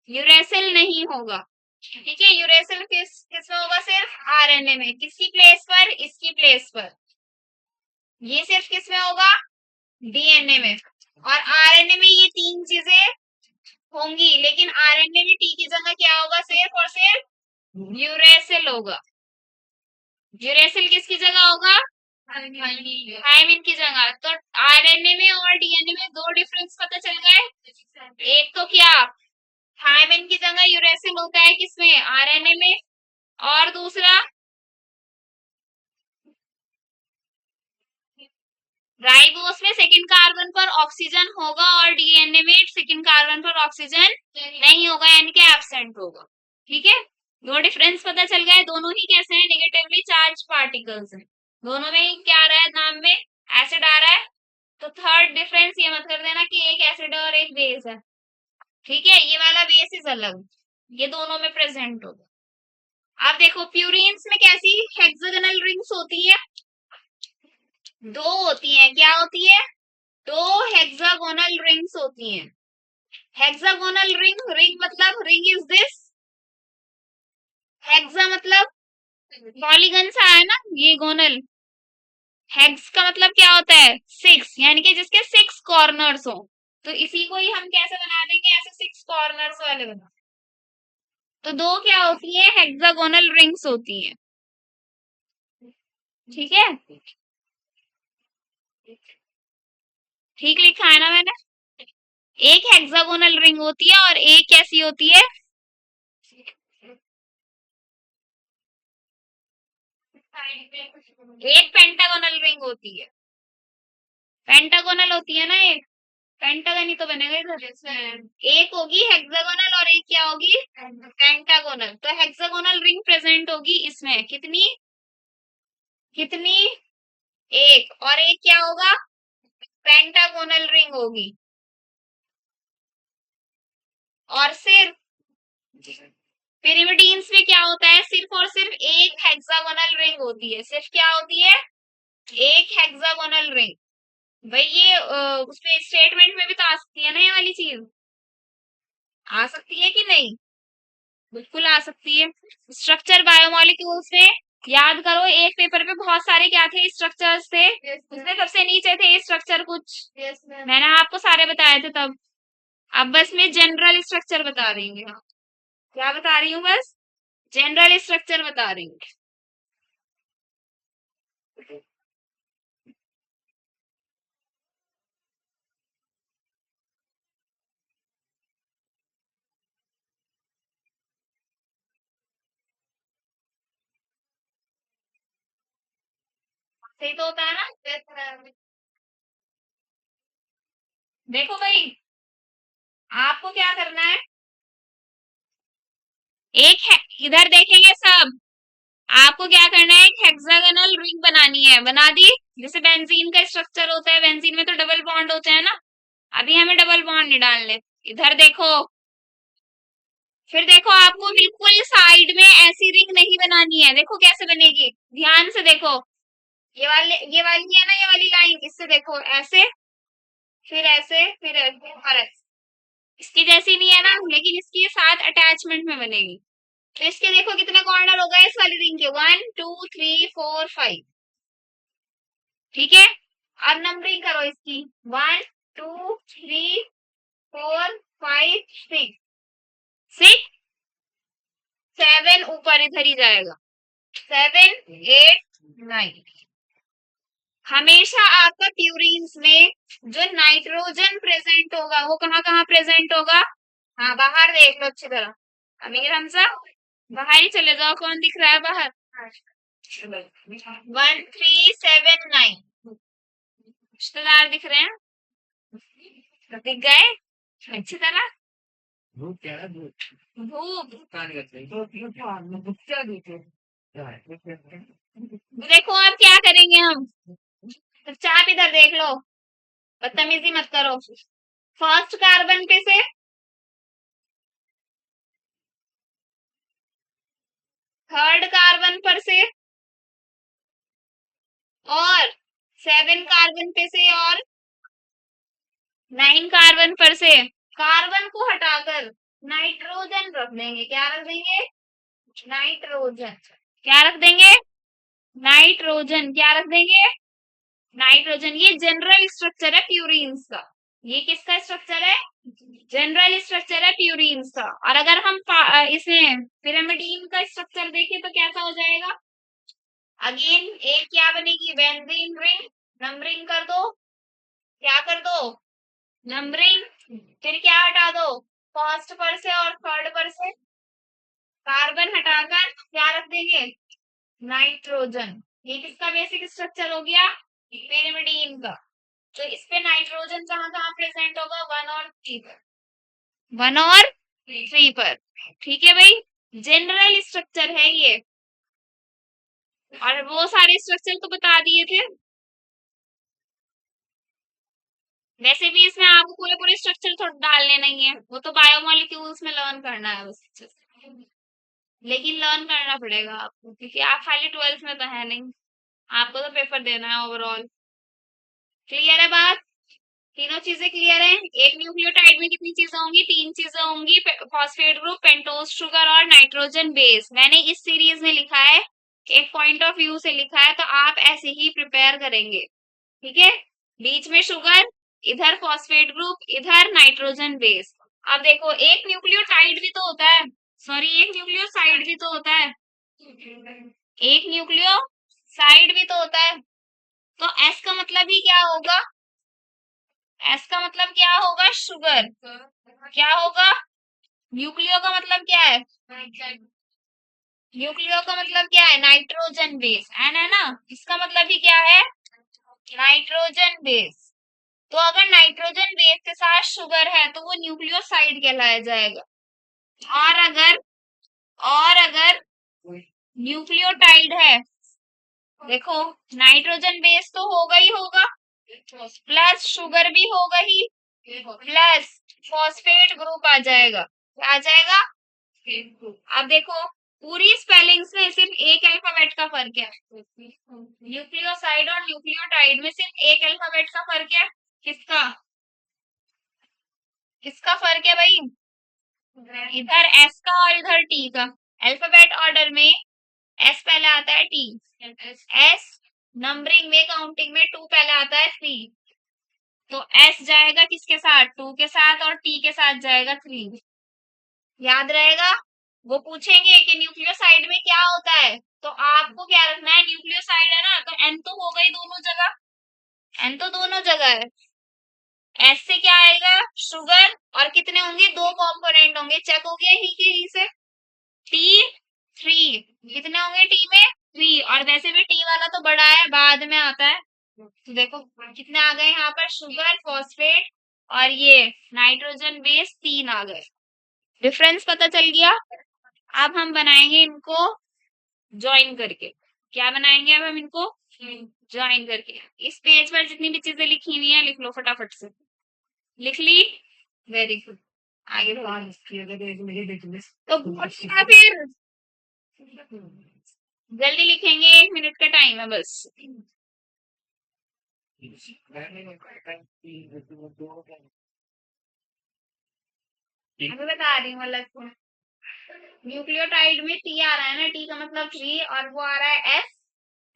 यूरेसिल नहीं होगा। ठीक है, यूरेसिल किस में होगा? सिर्फ आरएनए में। किसकी प्लेस पर? इसकी प्लेस पर। ये सिर्फ किस में होगा? डीएनए में। और आरएनए में ये तीन चीजें होंगी, लेकिन आरएनए में टी की जगह क्या होगा? सिर्फ और सिर्फ यूरेसिल होगा। यूरेसिल किसकी जगह होगा? थायमिन की जगह। तो आरएनए में और डीएनए में दो डिफरेंस पता चल गए। एक तो क्या, थायमिन की जगह यूरेसिल होता है किसमें? आरएनए में। और दूसरा, राइबोस में सेकंड कार्बन पर ऑक्सीजन होगा और डीएनए में सेकंड कार्बन पर ऑक्सीजन नहीं होगा, यानी कि एब्सेंट होगा। ठीक है, दो डिफरेंस पता चल गए। दोनों ही कैसे हैं? नेगेटिवली चार्ज पार्टिकल्स हैं। दोनों में ही क्या आ रहा है? नाम में एसिड आ रहा है। तो थर्ड डिफरेंस ये मत कर देना कि एक एसिड और एक बेस है। ठीक है, ये वाला बेस इज अलग, ये दोनों में प्रेजेंट होगा। अब देखो प्यूरिन्स में कैसी हेक्सागोनल रिंग्स होती है? दो होती हैं। क्या होती है? दो हेक्सागोनल रिंग्स होती हैं। हेक्सागोनल रिंग, रिंग मतलब रिंग इज दिस, हेक्सा मतलब पॉलीगन सा है ना, ये गोनल। हेक्स का मतलब क्या होता है? सिक्स, यानी कि जिसके सिक्स कॉर्नर्स हो। तो इसी को ही हम कैसे बना देंगे? ऐसे सिक्स कॉर्नर्स वाले बना। तो दो क्या होती है? हेक्सागोनल रिंग्स होती हैं। ठीक है, ठीक लिखा है ना मैंने? एक हेक्सागोनल रिंग होती है और एक कैसी होती है? एक पेंटागोनल रिंग होती है। पेंटागोनल होती है ना एक, पेंटागन ही तो बनेगा इधर। एक होगी हेक्सागोनल और एक क्या होगी? पेंटागोनल। तो हेक्सागोनल रिंग प्रेजेंट होगी इसमें कितनी? कितनी? एक। और एक क्या होगा? पेंटागोनल रिंग होगी। और सिर्फ पिरिमिडीन्स में क्या होता है? सिर्फ और सिर्फ एक हेक्सागोनल रिंग होती है। सिर्फ क्या होती है? एक हेक्सागोनल रिंग। भाई ये उसमें स्टेटमेंट में भी तो आ सकती है ना ये वाली चीज? आ सकती है कि नहीं? बिल्कुल आ सकती है। स्ट्रक्चर बायोमोलिक्यूल्स में याद करो, एक पेपर पे बहुत सारे क्या थे? स्ट्रक्चर्स थे। उसमें सबसे नीचे थे स्ट्रक्चर कुछ। मैंने आपको सारे बताए थे तब। अब बस मैं जनरल स्ट्रक्चर बता रही हूँ। क्या बता रही हूँ? बस जनरल स्ट्रक्चर बता रही हूँ। सही तो होता है ना? देखो भाई, आपको क्या करना है? एक है, इधर देखेंगे सब। आपको क्या करना है? एक हेक्सागोनल रिंग बनानी है। बना दी? जैसे बेंजीन का स्ट्रक्चर होता है, बेंजीन में तो डबल बॉन्ड होते हैं ना। अभी हमें डबल बॉन्ड नहीं डालने। इधर देखो, फिर देखो आपको बिल्कुल साइड में ऐसी रिंग नहीं बनानी है। देखो कैसे बनेगी, ध्यान से देखो। ये वाली है ना, ये वाली लाइन, इससे देखो ऐसे, फिर ऐसे, फिर ऐसे और ऐसे। इसकी जैसी नहीं है ना, लेकिन इसके साथ अटैचमेंट में बनेगी। तो इसके देखो कितने कॉर्नर हो गए इस वाली रिंग के? 1 2 3 4 5। ठीक है, अब नंबरिंग करो इसकी। 1 2 3 4 5 6। 6 7 ऊपर इधर ही जाएगा, 7 8 9। हमेशा आपका प्यूरिन्स में जो नाइट्रोजन प्रेजेंट होगा वो कहाँ कहाँ प्रेजेंट होगा? हाँ, बाहर देख लो अच्छी तरह। अमीर हमजा, बाहर ही चले जाओ, कौन दिख रहा है बाहर? 1379 रिश्तेदार दिख रहे हैं? दिख गए अच्छी तरह? धूप। देखो अब क्या करेंगे हम, चाप इधर देख लो, बदतमीजी मत करो। फर्स्ट कार्बन पे से थर्ड कार्बन पर से और 7 कार्बन पे से और 9 कार्बन पर से कार्बन को हटाकर नाइट्रोजन रख देंगे। क्या रख देंगे? नाइट्रोजन। क्या रख देंगे? नाइट्रोजन। क्या रख देंगे? नाइट्रोजन। ये जनरल स्ट्रक्चर है प्यूरिन्स का। ये किसका स्ट्रक्चर है? जनरल स्ट्रक्चर है प्यूरिन्स का। और अगर हम इसमें पिरामिडीन का स्ट्रक्चर देखें तो कैसा हो जाएगा? अगेन एक क्या बनेगी? Benzene ring. नंबरिंग कर दो। क्या कर दो? नंबरिंग। फिर क्या हटा दो? फर्स्ट पर से और थर्ड पर से कार्बन हटाकर क्या रख देंगे? नाइट्रोजन। ये किसका बेसिक स्ट्रक्चर हो गया? पिरिमिडीन का। तो इस पे नाइट्रोजन कहाँ कहाँ प्रेजेंट होगा? 1 और 3 पर। 1 और 3 पर। ठीक है भाई, जनरल स्ट्रक्चर है ये। और वो सारे स्ट्रक्चर तो बता दिए थे। वैसे भी इसमें आपको पूरे पूरे स्ट्रक्चर थोड़ा डालने नहीं है, वो तो बायोमोलिक्यूल्स में लर्न करना है बस अच्छे से। लेकिन लर्न करना पड़ेगा आपको, क्योंकि आप खाली 12th में तो है नहीं, आपको तो पेपर देना है ओवरऑल। क्लियर है बात? तीनों चीजें क्लियर है? एक न्यूक्लियोटाइड में कितनी चीजें होंगी? 3 चीजें होंगी, फॉस्फेट ग्रुप, पेंटोज शुगर और नाइट्रोजन बेस। मैंने इस सीरीज में लिखा है, एक पॉइंट ऑफ व्यू से लिखा है, तो आप ऐसे ही प्रिपेयर करेंगे। ठीक है, बीच में शुगर, इधर फॉस्फेट ग्रुप, इधर नाइट्रोजन बेस। अब देखो एक न्यूक्लियोटाइड भी तो होता है, सॉरी एक न्यूक्लियोसाइड भी तो होता है, एक न्यूक्लियोसाइड भी तो होता है। तो एस का मतलब ही क्या होगा? एस का मतलब क्या होगा? शुगर। क्या होगा? न्यूक्लियो का मतलब क्या है? न्यूक्लियो का मतलब क्या है? Nitrogen base. एन है ना, इसका मतलब ही क्या है? Nitrogen base. तो अगर नाइट्रोजन बेस के साथ शुगर है तो वो न्यूक्लियोसाइड कहलाया जाएगा। और अगर न्यूक्लियोटाइड है, देखो नाइट्रोजन बेस तो होगा ही होगा, प्लस शुगर भी होगा ही, प्लस फॉस्फेट ग्रुप आ जाएगा। क्या आ जाएगा? अब देखो पूरी स्पेलिंग्स में सिर्फ एक अल्फाबेट का फर्क है, न्यूक्लियोसाइड और न्यूक्लियोटाइड में सिर्फ एक अल्फाबेट का फर्क है। किसका? किसका फर्क है भाई? इधर एस का और इधर टी का। अल्फाबेट ऑर्डर में एस पहले आता है, टी एस। नंबरिंग में, काउंटिंग में टू पहले आता है, थ्री। तो एस जाएगा किसके साथ? टू के साथ, और टी के साथ जाएगा थ्री। याद रहेगा? वो पूछेंगे कि न्यूक्लियोसाइड में क्या होता है, तो आपको क्या रखना है? न्यूक्लियोसाइड है ना, तो एन तो होगा ही दोनों जगह, एन तो दोनों जगह है। एस से क्या आएगा? शुगर। और कितने होंगे? दो कंपोनेंट होंगे, चेक हो गया ही के ही से। T three. कितने होंगे टी में? थ्री। और वैसे भी टी वाला तो बड़ा है, बाद में आता है। तो देखो कितने आ गए यहाँ पर? शुगर, फॉस्फेट और ये नाइट्रोजन बेस, तीन आ गए। डिफरेंस पता चल गया? अब हम बनाएंगे इनको ज्वाइन करके। क्या बनाएंगे अब हम इनको? ज्वाइन करके। इस पेज पर जितनी भी चीजें लिखी हुई हैं लिख लो फटाफट से। लिख ली? Very good. आगे तो फिर जल्दी लिखेंगे, 1 मिनट का टाइम है बस। अभी बता रही हूँ अलग। न्यूक्लियोटाइड में टी आ रहा है ना, टी का मतलब थ्री, और वो आ रहा है एस।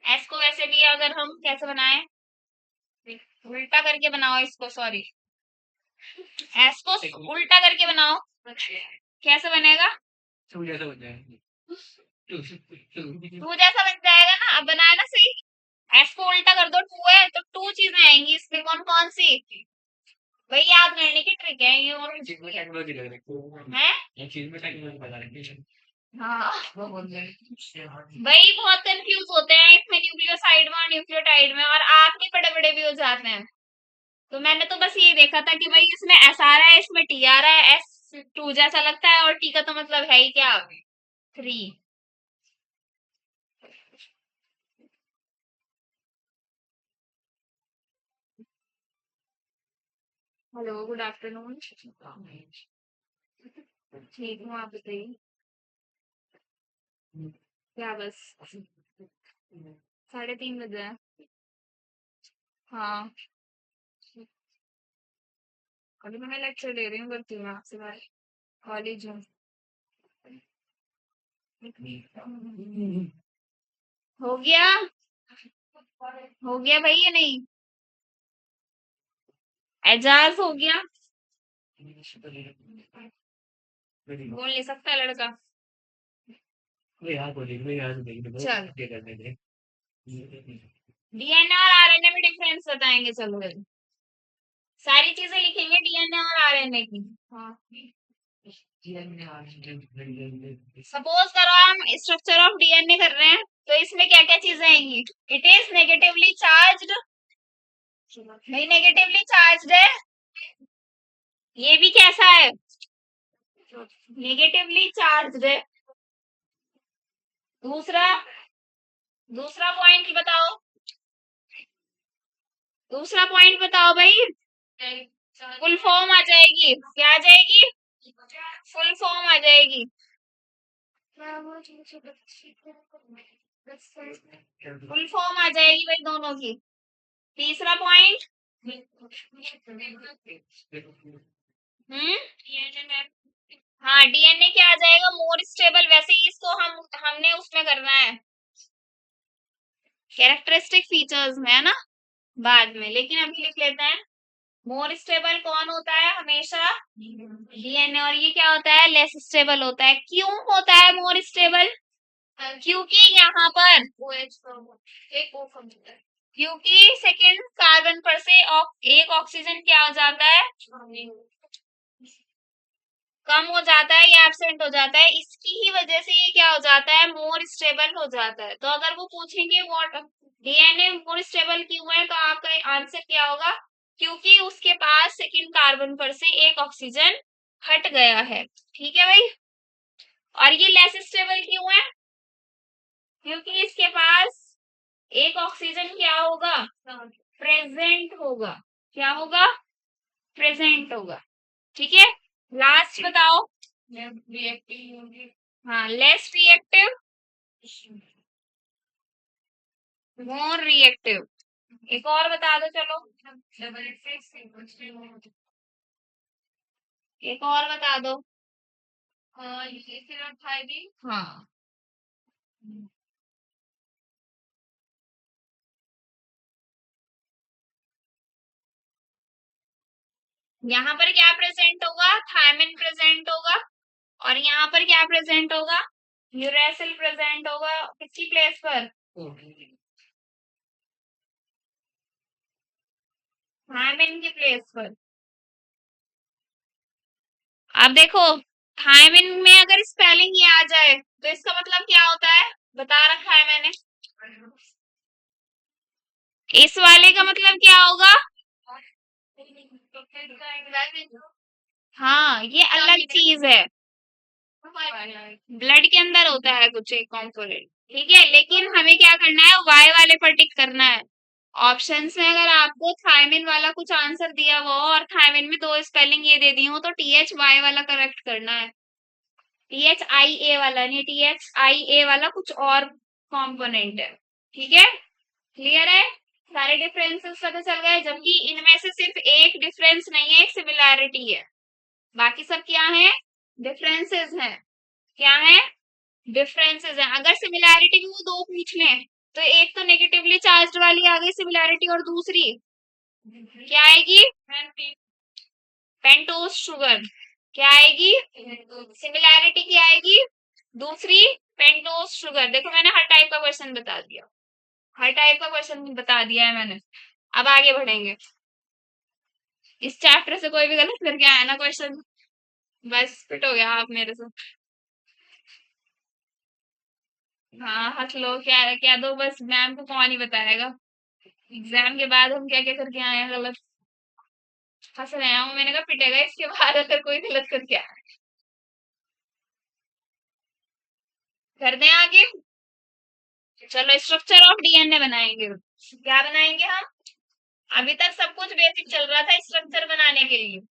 एस को वैसे भी अगर हम कैसे बनाए, उल्टा करके बनाओ इसको, सॉरी एस को उल्टा करके बनाओ, कैसे बनेगा? टू जैसा बन जाएगा। टू जैसा बन जाएगा ना, अब बनाया ना सही। एस को उल्टा कर दो, टू है तो टू चीजें आएंगी इसमें, कौन कौन सी? भाई याद करने की ट्रिक है ये, और चीज में टेक्नोलॉजी लग रही है। है, चीज में टेक्नोलॉजी बता रही है। हाँ वो बोल रहे भाई, बहुत कंफ्यूज होते हैं इसमें न्यूक्लियोसाइड में और न्यूक्लियोटाइड में, और आप भी बड़े बड़े भी हो जाते हैं। तो मैंने तो बस ये देखा था कि भाई इसमें एस आ रहा है, इसमें टी आ रहा है, एस टू जैसा लगता है और टी का तो मतलब है ही क्या, थ्री। Hello, good afternoon. ठीक हूँ, आप बताइए। क्या बस 3:30 बजे है। हाँ, अभी तो मैं लेक्चर दे रही हूँ, करती हूँ आपसे बात, कॉलेज में। हो गया, हो गया भाई या नहीं? एजाज हो गया? बोल नहीं सकता लड़का। यार बोलेगी, मैं यार बोलेगी, चल, क्या करने दे। डीएनए और आरएनए में डिफरेंस बताएंगे, चलो भाई। सारी चीजें लिखेंगे डीएनए और आरएनए की। हाँ, सपोज करो हम स्ट्रक्चर ऑफ डीएनए कर रहे हैं, तो इसमें क्या क्या चीजें आएंगी? इट इज नेगेटिवली चार्ज्ड, नहीं नेगेटिवली चार्ज्ड है। ये भी कैसा है? नेगेटिवली चार्ज्ड है। दूसरा, दूसरा पॉइंट बताओ, दूसरा पॉइंट बताओ भाई। फुल फॉर्म आ जाएगी, क्या आ जाएगी? फुल फॉर्म आ जाएगी। फुल फॉर्म आ जाएगी भाई दोनों की। तीसरा पॉइंट, हम्म, हाँ डीएनए क्या आ जाएगा? More stable. वैसे ही इसको हमने उसमें करना है कैरेक्टरिस्टिक फीचर्स में, है ना, बाद में, लेकिन अभी लिख लेते हैं। मोर स्टेबल कौन होता है हमेशा? डीएनए। और ये क्या होता है? लेस स्टेबल होता है। क्यों होता है मोर स्टेबल? क्योंकि यहाँ पर क्योंकि सेकंड कार्बन पर से एक ऑक्सीजन क्या हो जाता है? कम हो जाता है या एब्सेंट हो जाता है, इसकी ही वजह से ये क्या हो जाता है? मोर स्टेबल हो जाता है। तो अगर वो पूछेंगे व्हाट डीएनए मोर स्टेबल क्यों है, तो आपका आंसर क्या होगा? क्योंकि उसके पास सेकंड कार्बन पर से एक ऑक्सीजन हट गया है। ठीक है भाई। और ये लेस स्टेबल क्यों है? क्योंकि इसके पास एक ऑक्सीजन क्या होगा? प्रेजेंट होगा। क्या होगा? प्रेजेंट होगा। ठीक है, लास्ट बताओ। हाँ, लेस रिएक्टिव, मोर रिएक्टिव। एक और बता दो चलो, एक और बता दो। हाँ, यहाँ पर क्या प्रेजेंट होगा? थायमिन प्रेजेंट होगा। और यहाँ पर क्या प्रेजेंट होगा? यूरेसिल प्रेजेंट होगा। किसकी प्लेस पर? थायमिन की प्लेस पर। अब देखो, थायमिन में अगर स्पेलिंग ये आ जाए तो इसका मतलब क्या होता है? बता रखा है मैंने। इस वाले का मतलब क्या होगा? हाँ, ये अलग चीज है। ब्लड के अंदर होता है कुछ एक कॉम्पोनेंट। ठीक है, लेकिन हमें क्या करना है? वाई वाले पर टिक करना है। ऑप्शंस में अगर आपको थायमिन वाला कुछ आंसर दिया हुआ हो और थायमिन में दो स्पेलिंग ये दे दी हो, तो TH वाई वाला करेक्ट करना है। THIA वाला नहीं, THIA वाला कुछ और कंपोनेंट है। ठीक है, क्लियर है? सारे डिफरेंसेस पता चल गए, जबकि इनमें से सिर्फ एक डिफरेंस नहीं है, एक सिमिलैरिटी है। बाकी सब क्या है? डिफरेंसेस हैं। क्या है? डिफरेंसेस हैं। अगर सिमिलैरिटी भी वो दो पूछ लें, तो एक तो नेगेटिवली चार्ज्ड वाली आ गई सिमिलैरिटी, और दूसरी क्या आएगी? Pentose sugar. क्या आएगी? सिमिलैरिटी क्या आएगी? दूसरी पेंटोस शुगर। देखो मैंने हर टाइप का क्वेश्चन बता दिया, हर टाइप का क्वेश्चन बता दिया है मैंने। अब आगे बढ़ेंगे। इस चैप्टर से कोई भी गलत करके आया ना क्वेश्चन, बस फिट हो गया आप मेरे से। हाँ हंस लो, क्या क्या दो, बस मैम को कौन ही बताएगा एग्जाम के बाद हम क्या क्या करके आए हैं गलत। हंस रहे हैं, मैंने कहा पिटेगा इसके बाद अगर कोई गलत करके आया। कर दें आगे? चलो स्ट्रक्चर ऑफ डीएनए बनाएंगे। क्या बनाएंगे हम? अभी तक सब कुछ बेसिक चल रहा था स्ट्रक्चर बनाने के लिए।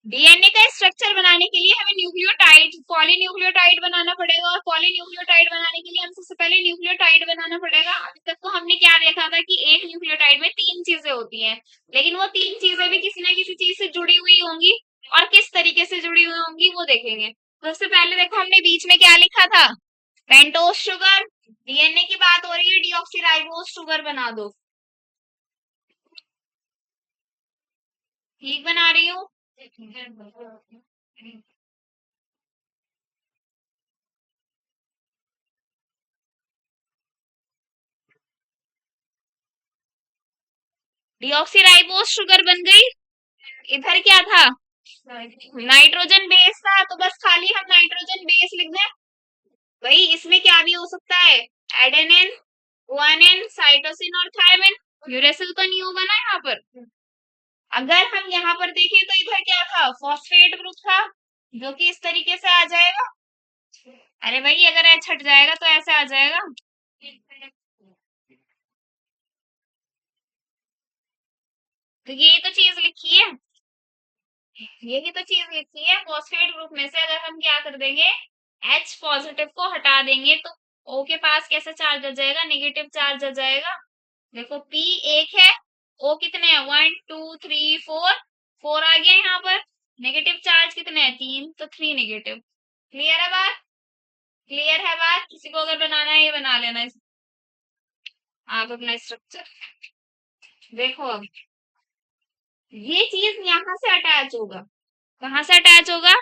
डीएनए का स्ट्रक्चर बनाने के लिए हमें न्यूक्लियोटाइड, पॉलीन्यूक्लियोटाइड बनाना पड़ेगा, और पॉलीन्यूक्लियोटाइड बनाने के लिए हम सबसे पहले न्यूक्लियोटाइड बनाना पड़ेगा। अभी तक तो हमने क्या देखा था कि एक न्यूक्लियोटाइड में 3 चीजें होती हैं, लेकिन वो 3 चीजें भी किसी ना किसी चीज से जुड़ी हुई होंगी, और किस तरीके से जुड़ी हुई होंगी वो देखेंगे। सबसे पहले देखो हमने बीच में क्या लिखा था? Pentose sugar. डीएनए की बात हो रही है, डीऑक्सीराइबोस शुगर बना दो। ठीक बना रही हूँ? डीऑक्सीराइबोस शुगर बन गई। इधर क्या था? नाइट्रोजन बेस था, तो बस खाली हम नाइट्रोजन बेस लिख दें। भाई इसमें क्या भी हो सकता है, एडेनिन, गुआनिन, साइटोसिन और थायमिन। यूरेसिल तो नहीं होगा ना यहाँ पर। अगर हम यहाँ पर देखें तो इधर क्या था? फॉस्फेट ग्रुप था, जो कि इस तरीके से आ जाएगा। अरे भाई अगर एच हट जाएगा तो ऐसे आ जाएगा। तो ये तो चीज लिखी है, यही तो चीज लिखी है। फॉस्फेट ग्रुप में से अगर हम क्या कर देंगे, H पॉजिटिव को हटा देंगे, तो O के पास कैसा चार्ज आ जाएगा? नेगेटिव चार्ज आ जाएगा। देखो P एक है, O कितने हैं? 1 2 3 4, 4 आ गया यहाँ पर। नेगेटिव चार्ज कितने हैं? 3, तो 3 नेगेटिव। क्लियर है बात? क्लियर है बात? किसी को अगर बनाना है ये बना लेना आप अपना स्ट्रक्चर। देखो अब ये चीज यहाँ से अटैच होगा। कहाँ से अटैच होगा?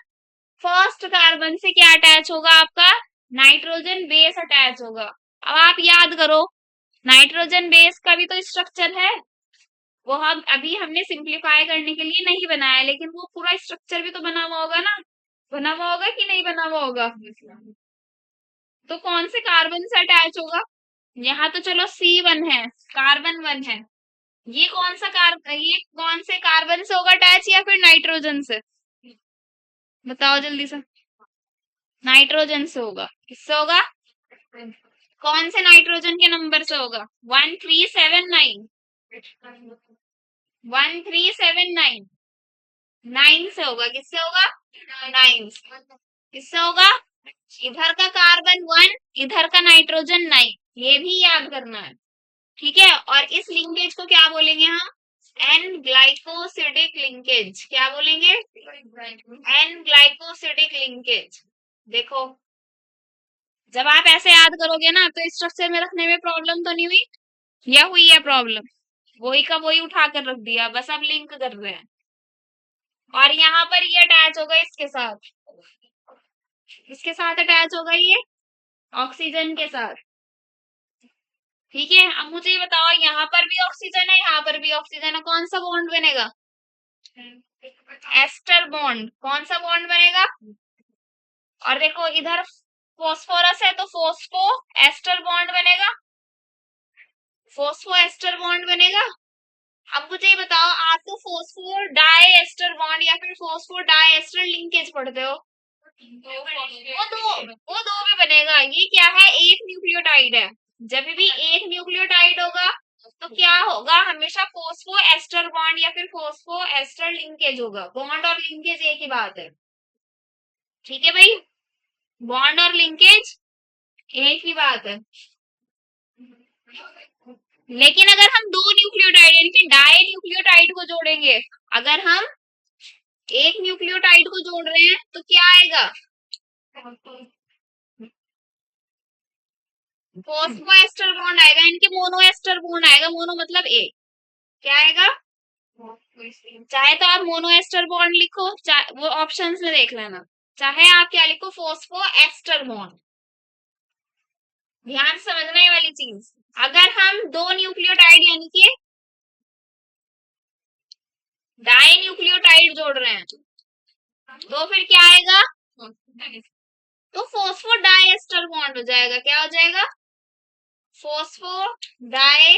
फर्स्ट कार्बन से क्या अटैच होगा आपका? नाइट्रोजन बेस अटैच होगा। अब आप याद करो, नाइट्रोजन बेस का भी तो स्ट्रक्चर है, वो हम अभी हमने सिंप्लीफाई करने के लिए नहीं बनाया, लेकिन वो पूरा स्ट्रक्चर भी तो बना हुआ होगा ना। बना हुआ होगा कि नहीं बना हुआ होगा? तो कौन से कार्बन से अटैच होगा? यहाँ तो चलो C1 है, कार्बन 1 है। ये कौन से कार्बन से होगा अटैच, या फिर नाइट्रोजन से? बताओ जल्दी से। नाइट्रोजन से होगा। किससे होगा? कौन से नाइट्रोजन के नंबर से होगा? 1379। 1379 9 से होगा। किससे होगा? 9। किससे होगा? इधर का कार्बन 1, इधर का नाइट्रोजन 9। ये भी याद करना है, ठीक है। और इस लिंकेज को क्या बोलेंगे हम? N glycosidic linkage. क्या बोलेंगे? N glycosidic linkage. देखो जब आप ऐसे याद करोगे ना तो स्ट्रक्चर में रखने में प्रॉब्लम तो नहीं हुई, या हुई है प्रॉब्लम? वही का वही उठा कर रख दिया, बस अब लिंक कर रहे हैं। और यहाँ पर ये अटैच होगा इसके साथ, इसके साथ अटैच होगा ये ऑक्सीजन के साथ। ठीक है, अब मुझे ये बताओ, यहाँ पर भी ऑक्सीजन है, यहाँ पर भी ऑक्सीजन है, कौन सा बॉन्ड बनेगा? Ester bond. कौन सा बॉन्ड बनेगा? और देखो इधर फॉस्फोरस है, तो फॉस्फो एस्टर बॉन्ड बनेगा। फॉस्फो एस्टर बॉन्ड बनेगा। अब मुझे ये बताओ, आप तो फॉस्फो डाई एस्टर बॉन्ड या फिर फॉस्फो डाई एस्टर लिंकेज पढ़ते हो, वो दो में बनेगा। ये क्या है? एक न्यूक्लियोटाइड है। जब भी एक न्यूक्लियोटाइड होगा तो क्या होगा? हमेशा फॉस्फो एस्टर बॉन्ड या फिर फॉस्फो एस्टर लिंकेज होगा। बॉन्ड और लिंकेज एक ही बात है, ठीक है भाई। बॉन्ड और लिंकेज एक ही बात है। लेकिन अगर हम दो न्यूक्लियोटाइड यानी कि डाई न्यूक्लियोटाइड को जोड़ेंगे, अगर हम एक न्यूक्लियोटाइड को जोड़ रहे हैं तो क्या आएगा? फॉस्फोएस्टर बॉन्ड आएगा, इनके मोनोएस्टर बॉन्ड आएगा। मोनो मतलब एक, क्या आएगा? चाहे तो आप मोनोएस्टर बॉन्ड लिखो, चाहे वो ऑप्शंस में देख लेना, चाहे आप क्या लिखो, फॉस्फोएस्टर बॉन्ड। ध्यान से समझना ये वाली चीज। अगर हम दो न्यूक्लियोटाइड यानी कि डाई न्यूक्लियोटाइड जोड़ रहे हैं तो फिर क्या आएगा? तो फॉस्फो डाइएस्टर बॉन्ड हो जाएगा। क्या हो जाएगा? Phospho die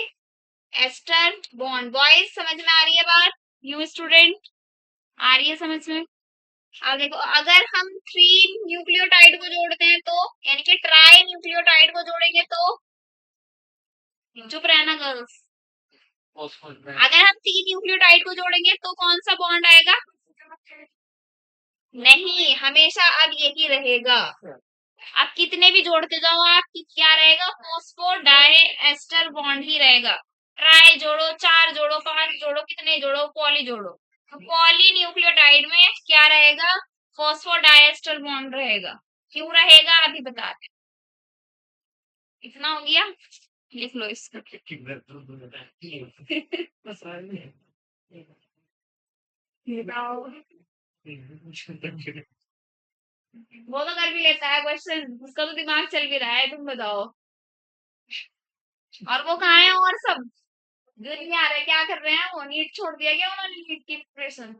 ester bond. Boys समझ में आ रही है बात? न्यू स्टूडेंट आ रही है समझ में? अब देखो, अगर हम थ्री न्यूक्लियोटाइड को जोड़ते हैं तो, यानी कि ट्राई न्यूक्लियोटाइड को जोड़ेंगे तो, चुप रहना गर्ल्स, अगर हम तीन न्यूक्लियोटाइड को जोड़ेंगे तो कौन सा बॉन्ड आएगा? नहीं, हमेशा अब यही रहेगा। अब कितने भी जोड़ते जाओ आप, क्या रहेगा? फॉस्फो डाई एस्टर बॉन्ड ही रहेगा। ट्राई जोड़ो, चार जोड़ो, पांच जोड़ो, कितने जोड़ो, पॉली जोड़ो, तो पॉली न्यूक्लियोटाइड में क्या रहेगा? फॉस्फो डाइएस्टर बॉन्ड रहेगा। क्यों रहेगा अभी बता रहे। इतना हो गया, लिख लो इसको। वो तो कर भी लेता है क्वेश्चन, उसका तो दिमाग चल भी रहा है, तुम बताओ। और वो कहाँ है और सब जो नहीं आ रहे, क्या कर रहे हैं? वो नीट छोड़ दिया क्या उन्होंने? नीट की प्रिपरेशन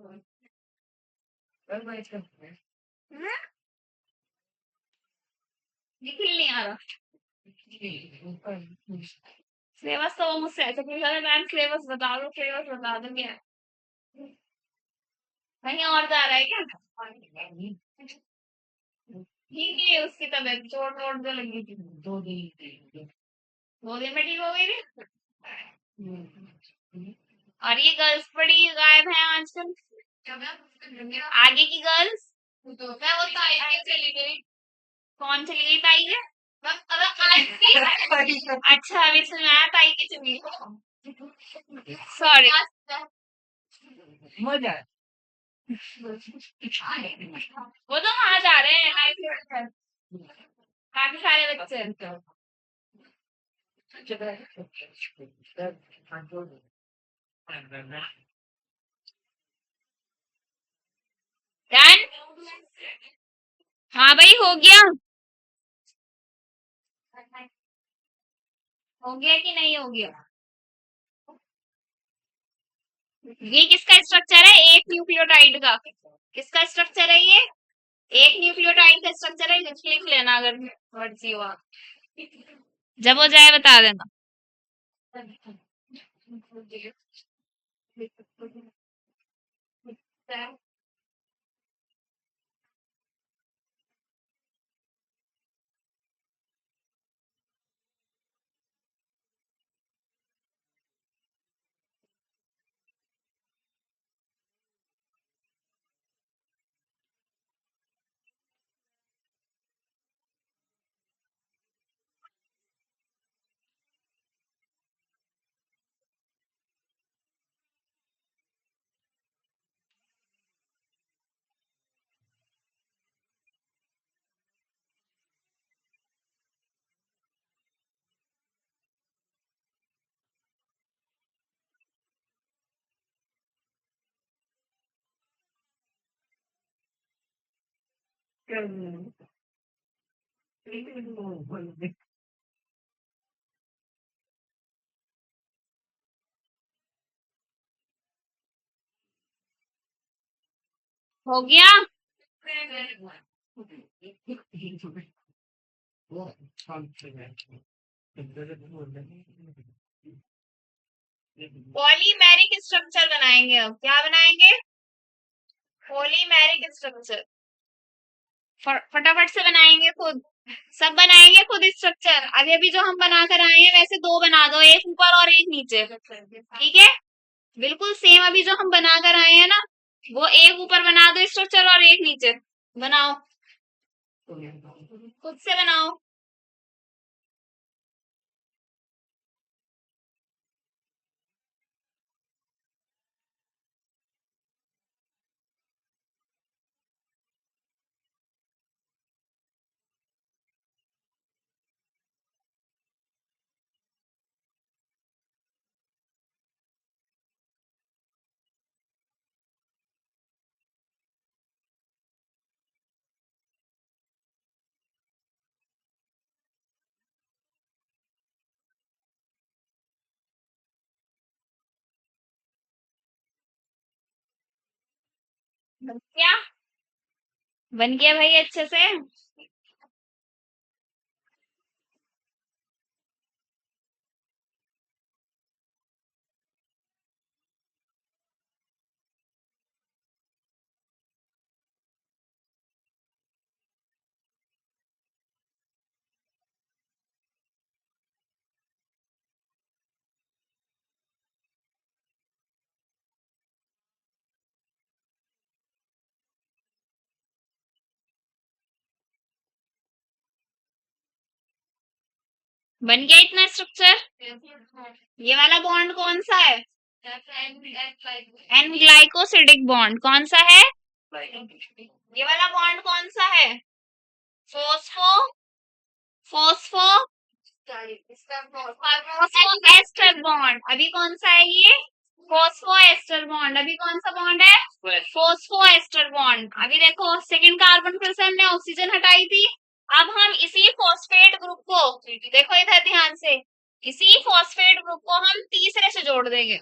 निकल नहीं आ रहा सिलेबस। तो वो मुझसे ऐसे पूछा था, मैम सिलेबस बता दो, सिलेबस बता दो क्या कहीं और जा रहा है क्या? ठीक है, उसकी तबीयत चोट वोट जो लगी थी 2 दिन में ठीक हो गई थी। और ये गर्ल्स बड़ी गायब है आजकल। आगे की गर्ल्स मैं वो ताई के चली गई। कौन चली गई ताई के? अच्छा, अभी सुनाया ताई के चली गई। सॉरी। वो तो वहां जा रहे हैं लाइफ, काफी सारे बच्चे। डन। हाँ भाई, हो गया। हो गया कि नहीं हो गया? ये किसका स्ट्रक्चर है? एक न्यूक्लियोटाइड का। किसका स्ट्रक्चर है ये? एक न्यूक्लियोटाइड का स्ट्रक्चर है। लिख लेना अगर मर्जी हो आप। जब हो जाए बता देना। हो गया। पॉलीमेरिक स्ट्रक्चर बनाएंगे। अब क्या बनाएंगे? Polymeric structure. फटाफट से बनाएंगे खुद। सब बनाएंगे खुद स्ट्रक्चर। अभी अभी जो हम बना कर आए हैं वैसे दो बना दो, एक ऊपर और एक नीचे। ठीक है, बिल्कुल सेम अभी जो हम बना कर आए हैं ना, वो एक ऊपर बना दो स्ट्रक्चर और एक नीचे। बनाओ, खुद से बनाओ। बन गया? बन गया भाई अच्छे से? बन गया इतना स्ट्रक्चर? ये वाला बॉन्ड कौन सा है? एन ग्लाइकोसिडिक बॉन्ड कौन सा है? ये वाला बॉन्ड कौन सा है? Phospho phosphoester bond. अभी कौन सा है ये? Phosphoester bond. अभी कौन सा बॉन्ड है? Phosphoester bond. अभी देखो सेकंड कार्बन फिर से हमने ऑक्सीजन हटाई थी। अब हम इसी फॉस्फेट ग्रुप को, देखो इधर ध्यान से, इसी फॉस्फेट ग्रुप को हम तीसरे से जोड़ देंगे।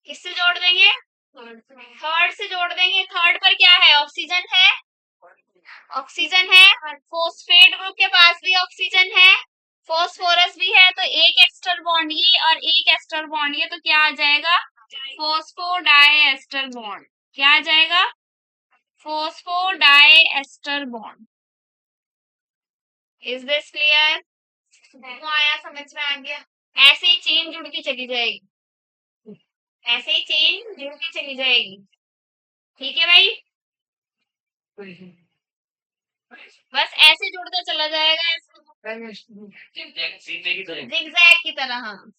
किससे जोड़ देंगे? थर्ड से जोड़ देंगे। थर्ड पर क्या है? ऑक्सीजन है। ऑक्सीजन है। फॉस्फेट ग्रुप के पास भी ऑक्सीजन है, फॉस्फोरस भी है, तो एक एस्टर बॉन्ड ये और एक एस्टर बॉन्ड ये, तो क्या आ जाएगा? Phosphodiester bond. क्या आ जाएगा? Phosphodiester bond. Is this clear? आया? समझ में आ गया? ऐसे ही चेन जुड़ के चली जाएगी, ऐसे ही चेन जुड़ के चली जाएगी। ठीक है भाई? बस ऐसे जुड़ता चला जाएगा जिगजैग की तरह। हाँ,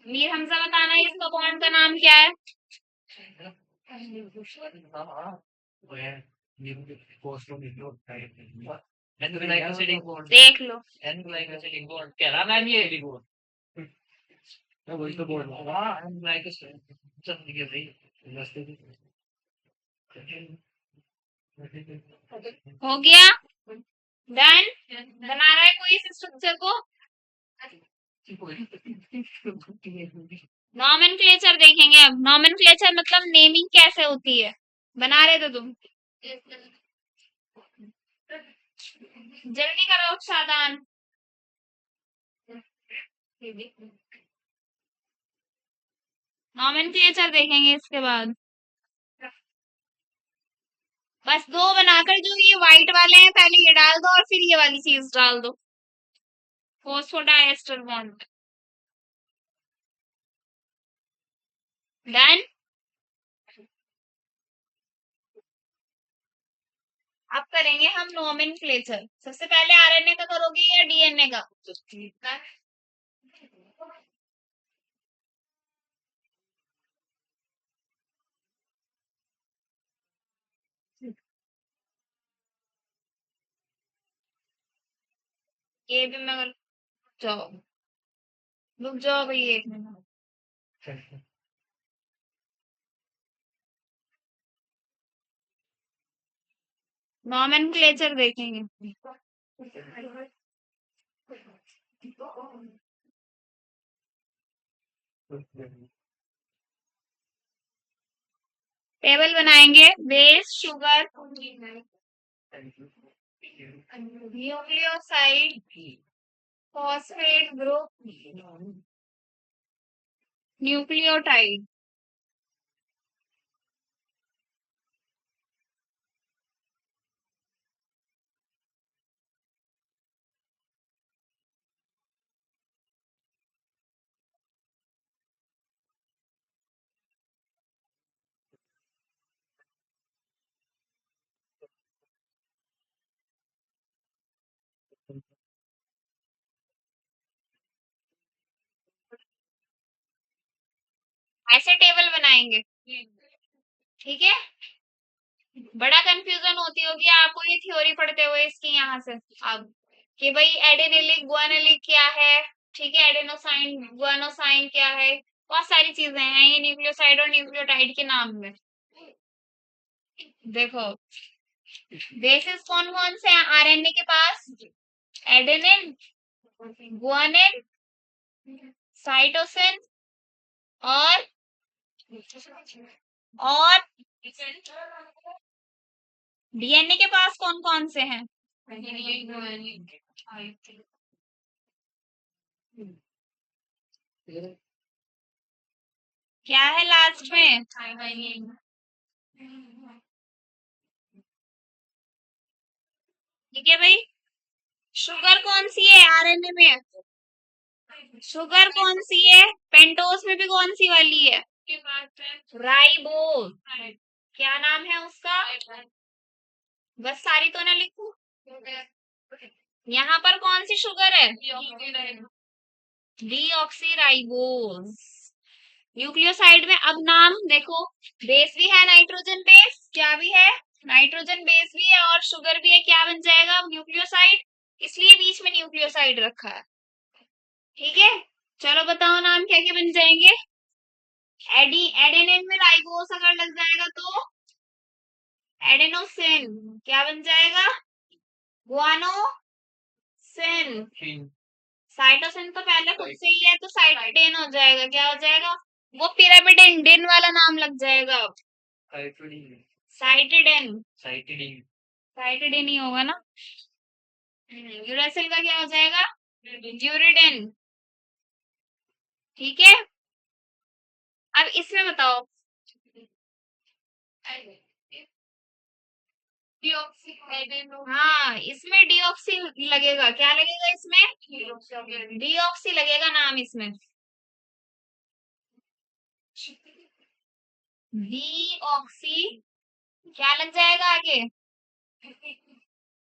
मीर हमजा बताना इसका बॉन्ड का नाम क्या है? देख लो। हो गया? डन? बना रहा है कोई इस स्ट्रक्चर को? नॉमेनक्लेचर देखेंगे अब। नॉमेनक्लेचर मतलब नेमिंग कैसे होती है, बना रहे थे तुम? जल्दी करो शादान। नॉमेनक्लेचर देखेंगे इसके बाद। बस दो बनाकर, जो ये व्हाइट वाले हैं पहले ये डाल दो और फिर ये वाली चीज डाल दो, फोस्फोडाइएस्टर बॉन्ड। डन? अब करेंगे हम नोमेनक्लेचर। सबसे पहले आरएनए का करोगे या डीएनए का? ये भी मैं, जाओ, रुक जाओ भाई एक मिनट। नॉमेनक्लेचर देखेंगे। टेबल बनाएंगे। Base, sugar, nucleoside, phosphate group, nucleotide. ऐसे टेबल बनाएंगे। ठीक है? बड़ा कंफ्यूजन होती होगी आपको ये थ्योरी पढ़ते हुए इसकी यहाँ से अब, कि भाई एडेनिलिक गुआनिलिक क्या है, ठीक है, एडेनोसाइन गुआनोसाइन क्या है, बहुत सारी चीजें हैं ये न्यूक्लियोसाइड और न्यूक्लियोटाइड के नाम में। देखो बेसिस कौन कौन से हैं आरएनए के पास? एडेनिन, गुआनिन, साइटोसिन और डीएनए के पास कौन कौन से हैं? क्या है लास्ट में? ठीक है भाई। शुगर कौन सी है आरएनए में? शुगर कौन सी है? पेंटोस में भी कौन सी वाली है? राइबोस। क्या नाम है उसका? बस सारी तो ना लिखूं। यहाँ पर कौन सी शुगर है? डीऑक्सीराइबोस। न्यूक्लियोसाइड में अब नाम देखो, बेस भी है नाइट्रोजन बेस, क्या भी है? नाइट्रोजन बेस भी है और शुगर भी है, क्या बन जाएगा? न्यूक्लियोसाइड। इसलिए बीच में न्यूक्लियोसाइड रखा है। ठीक है, चलो बताओ नाम क्या क्या बन जाएंगे? एडेनिन में राइबोस अगर लग जाएगा तो एडेनोसिन। क्या बन जाएगा? गुआनोसिन। साइटोसिन तो पहले खुद से ही है तो साइटेन हो जाएगा। क्या हो जाएगा? वो पिरामिडिन डिन वाला नाम लग जाएगा अब। साइटिडिन। साइटिडिन ही होगा ना। यूरासिल का क्या हो जाएगा? यूरिडिन। ठीक है, अब इसमें बताओ। हाँ, इसमें डीऑक्सी लगेगा। क्या लगेगा इसमें? डीऑक्सी लगेगा नाम इसमें। डीऑक्सी क्या लग जाएगा आगे?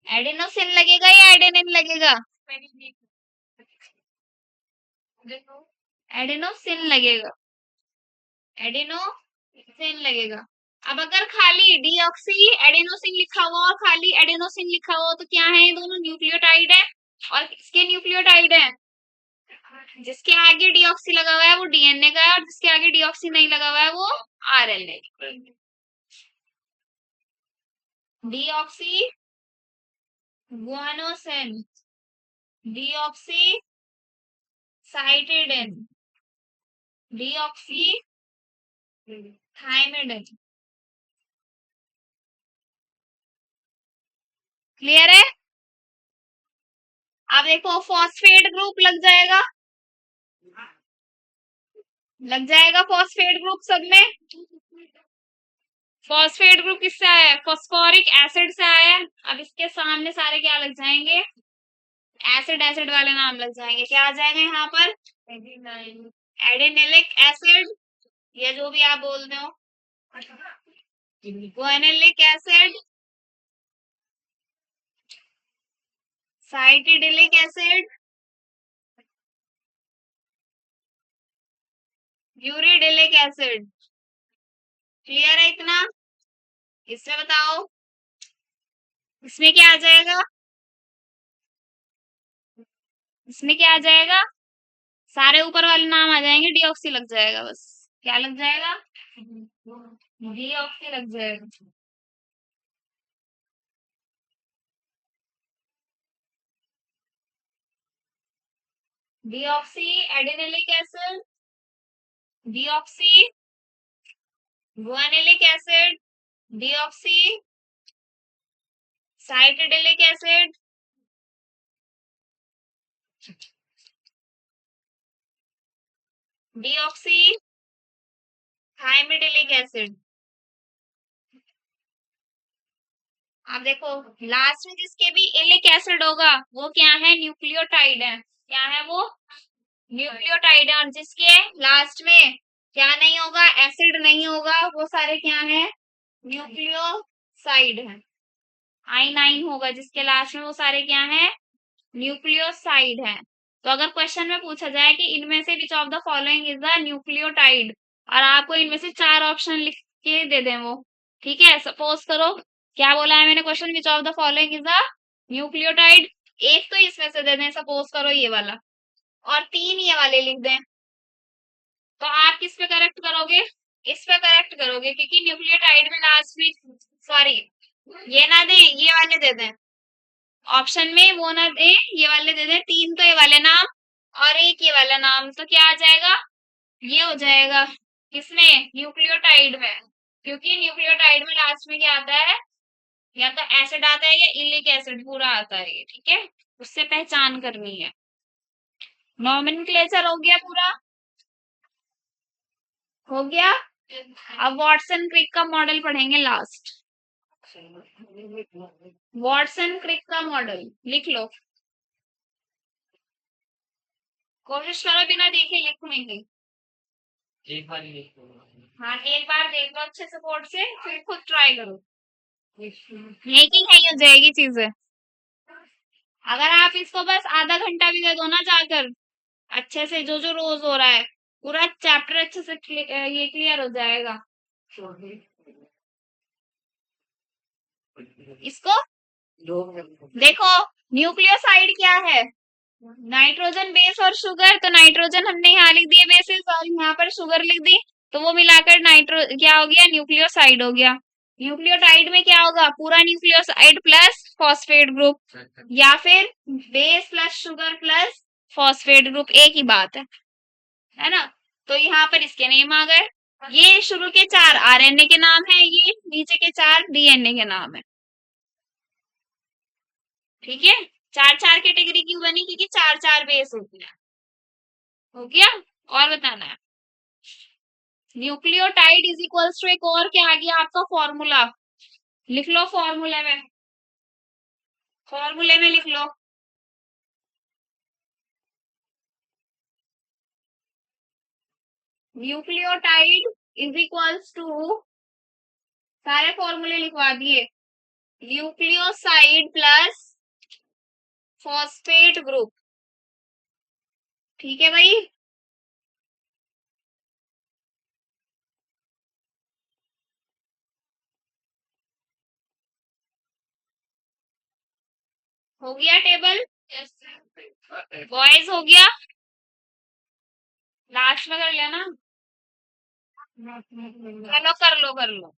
एडेनोसिन लगेगा या एडेनिन लगेगा? एडेनोसिन लगेगा। एडेनोसिन लगेगा। अब अगर खाली डीऑक्सी एडेनोसिन लिखा हुआ और खाली एडेनोसिन लिखा हुआ तो क्या है? ये दोनों न्यूक्लियोटाइड है। और किसके न्यूक्लियोटाइड है? जिसके आगे डीऑक्सी लगा हुआ है वो डीएनए का है और जिसके आगे डीऑक्सी नहीं लगा हुआ है वो RNA. Deoxy guanosine, deoxy cytidine, deoxy thymidine. Clear है? अब देखो फॉस्फेट ग्रुप लग जाएगा। लग जाएगा फॉस्फेट ग्रुप सब में। फॉस्फेट ग्रुप किससे आया है? फॉस्फोरिक एसिड से आया है। अब इसके सामने सारे क्या लग जाएंगे? एसिड एसिड वाले नाम लग जाएंगे। क्या आ जाएगा यहाँ पर? एडेनिलिक एसिड, या जो भी आप बोल रहे हो। Guanylic acid, cytidylic acid, uridylic acid. Clear है इतना? इसमें बताओ, इसमें क्या आ जाएगा? इसमें क्या आ जाएगा? सारे ऊपर वाले नाम आ जाएंगे, डीऑक्सी लग जाएगा बस। क्या लग जाएगा? डीऑक्सी लग जाएगा। Deoxy adenylic acid, deoxy guanylic acid, deoxy cytidylic acid, deoxy thymidylic acid. अब देखो लास्ट में जिसके भी इलिक एसिड होगा वो क्या है? न्यूक्लियोटाइड है। क्या है वो? न्यूक्लियोटाइड है। और जिसके लास्ट में क्या नहीं होगा? एसिड नहीं होगा, वो सारे क्या है? न्यूक्लियोसाइड है। I9 होगा जिसके लास्ट में, वो सारे क्या है? न्यूक्लियोसाइड है। तो अगर क्वेश्चन में पूछा जाए कि इनमें से which of the following is the nucleotide, और आपको इनमें से 4 ऑप्शन लिख के दे दें वो, ठीक है? सपोज करो क्या बोला है मैंने question, which of the following is the nucleotide. एक तो इसमें से दे दें, सपोज करो ये वाला, और 3 ये वाले लिख दें, तो आप किस पे करेक्ट करोगे? इस पे करेक्ट करोगे, क्योंकि न्यूक्लियोटाइड में लास्ट में, सॉरी, ये ना दे, ये वाले दे दें ऑप्शन में, वो ना दे, ये वाले दे दें। 3 तो ये वाले नाम और 1 ये वाला नाम, तो क्या आ जाएगा? ये हो जाएगा किसमें? न्यूक्लियोटाइड में। क्योंकि न्यूक्लियोटाइड में लास्ट में क्या आता है? या तो एसिड आता है या इलिक एसिड पूरा आता है ये, ठीक है? उससे पहचान करनी है। नॉमेनक्लेचर हो गया पूरा? हो गया। अब वाटसन क्रिक का मॉडल पढ़ेंगे लास्ट। वाटसन क्रिक का मॉडल लिख लो, कोशिश करो बिना देखे लिखने की। एक बार ही देखो। हाँ, एक बार देख लो अच्छे से बोर्ड से, फिर खुद ट्राई करो। मेकिंग है, हो जाएगी चीजें। अगर आप इसको बस आधा घंटा भी दे दो ना जाकर, अच्छे से जो जो रोज हो रहा है, पूरा चैप्टर अच्छे से ये क्लियर हो जाएगा। इसको देखो, न्यूक्लियोसाइड क्या है? नाइट्रोजन बेस और शुगर। तो नाइट्रोजन हमने यहाँ लिख दिए बेसिस और यहाँ पर शुगर लिख दी, तो वो मिलाकर क्या हो गया? न्यूक्लियोसाइड हो गया। न्यूक्लियोटाइड में क्या होगा? पूरा न्यूक्लियोसाइड प्लस फॉस्फेट ग्रुप, या फिर base plus sugar plus phosphate group, एक ही बात है ना? तो यहाँ पर इसके नेम आ गए। ये शुरू के 4 आरएनए के नाम है, ये नीचे के 4 डीएनए के नाम है, ठीक है? 4 4 कैटेगरी क्यों बनी? क्योंकि 4 4 बेस होती है। हो गया? और बताना है। न्यूक्लियोटाइड इज इक्वल्स टू एक और क्या आ गया आपका फॉर्मूला? लिख लो फॉर्मूले में, फॉर्मूले में लिख लो। न्यूक्लियोटाइड इज इक्वल्स टू, सारे फॉर्मूले लिखवा दिए, न्यूक्लियोसाइड प्लस फॉस्फेट ग्रुप, ठीक है भाई? हो गया टेबल? बॉयज हो गया? लास्ट में कर लेना। चलो कर लो कर लो।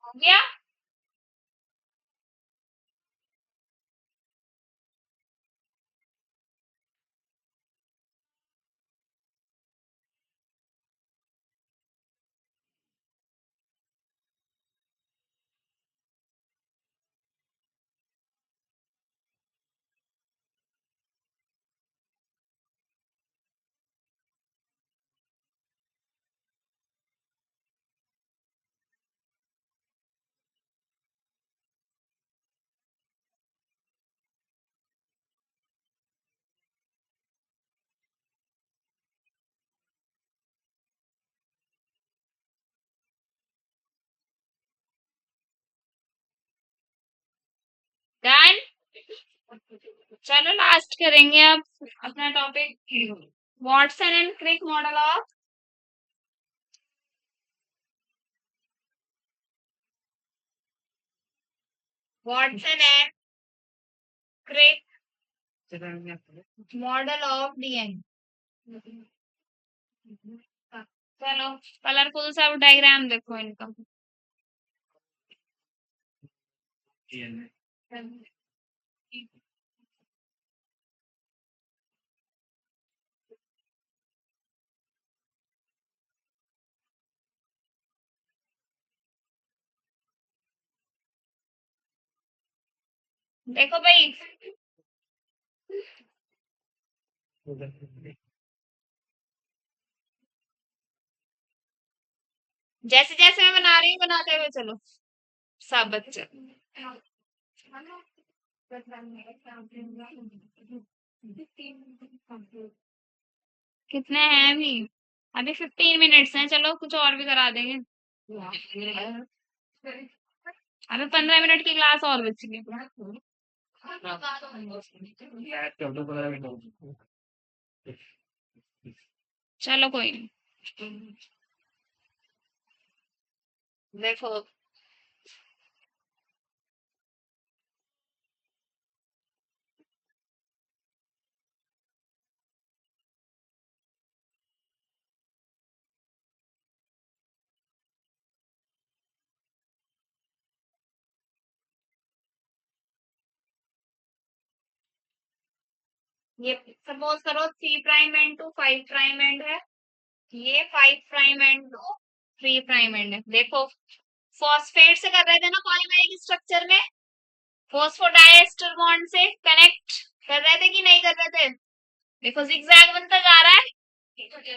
हो गया? डन। चलो लास्ट करेंगे अब अपना topic, Watson and Crick model of Watson and Crick model of DNA. चलो कलरफुल सा डायग्राम देखो इनका। देखो भाई, जैसे जैसे मैं बना रही हूँ बनाते हुए चलो सब बच्चे। कितने हैं अभी? अभी 15 मिनट्स हैं, चलो कुछ और भी करा देंगे। अभी 15 मिनट की क्लास और बची है। चलो कोई नहीं। देखो ये सपोज करो 3 प्राइम एंड 2 5 प्राइम एंड है, ये 5 प्राइम एंड 2 3 प्राइम एंड है। देखो फॉस्फेट से कर रहे थे ना पॉलीमेरिक स्ट्रक्चर में, फॉस्फोडाइएस्टर बॉन्ड से कनेक्ट कर रहे थे कि नहीं कर रहे थे? देखो जिगजैग बनता जा रहा है,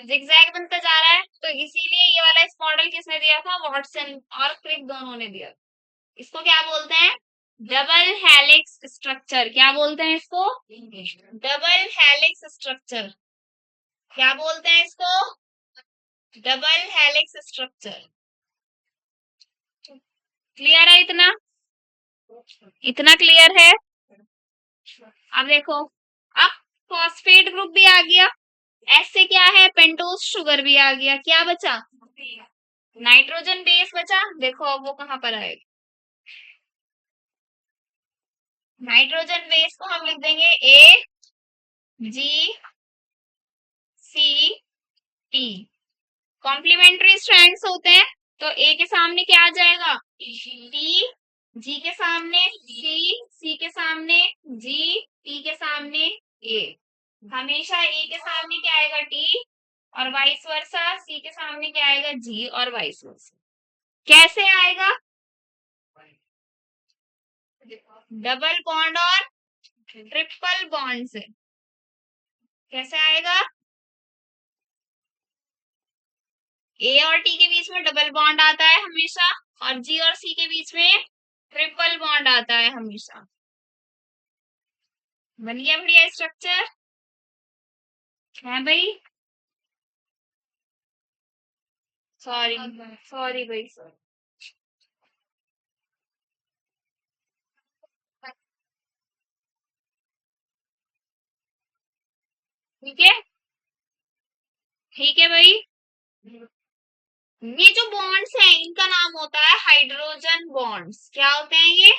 जिगजैग बनता जा रहा है, तो इसीलिए ये वाला इस मॉडल किसने दिया था? वॉटसन और क्रिक दोनों ने दिया। इसको क्या बोलते हैं? Double helix structure. क्या बोलते हैं इसको? Double helix structure. क्या बोलते हैं इसको? Double helix structure. क्लियर है इतना? इतना क्लियर है? अब देखो, अब फॉस्फेट ग्रुप भी आ गया, एस से क्या है? पेंटोज शुगर भी आ गया। क्या बचा? नाइट्रोजन बेस बचा। देखो अब वो कहां पर आएगा? नाइट्रोजन बेस को हम लिख देंगे ए जी सी टी। कॉम्प्लीमेंट्री स्ट्रैंड्स होते हैं, तो ए के सामने क्या आ जाएगा? टी, जी के सामने सी के सामने जी, टी के सामने ए। हमेशा ए के सामने क्या आएगा? टी, और वाइस वर्सा सी के सामने क्या आएगा? जी, और वाइस वर्सा। कैसे आएगा? डबल बॉन्ड और ट्रिपल बॉन्ड से। कैसे आएगा? ए और टी के बीच में डबल बॉन्ड आता है हमेशा, और जी और सी के बीच में ट्रिपल बॉन्ड आता है हमेशा। बन गया बढ़िया स्ट्रक्चर है भाई। सॉरी सॉरी भाई, सॉरी। ठीक है, ठीक है भाई। ये जो बॉन्ड्स हैं इनका नाम होता है हाइड्रोजन बॉन्ड्स। क्या होते हैं ये?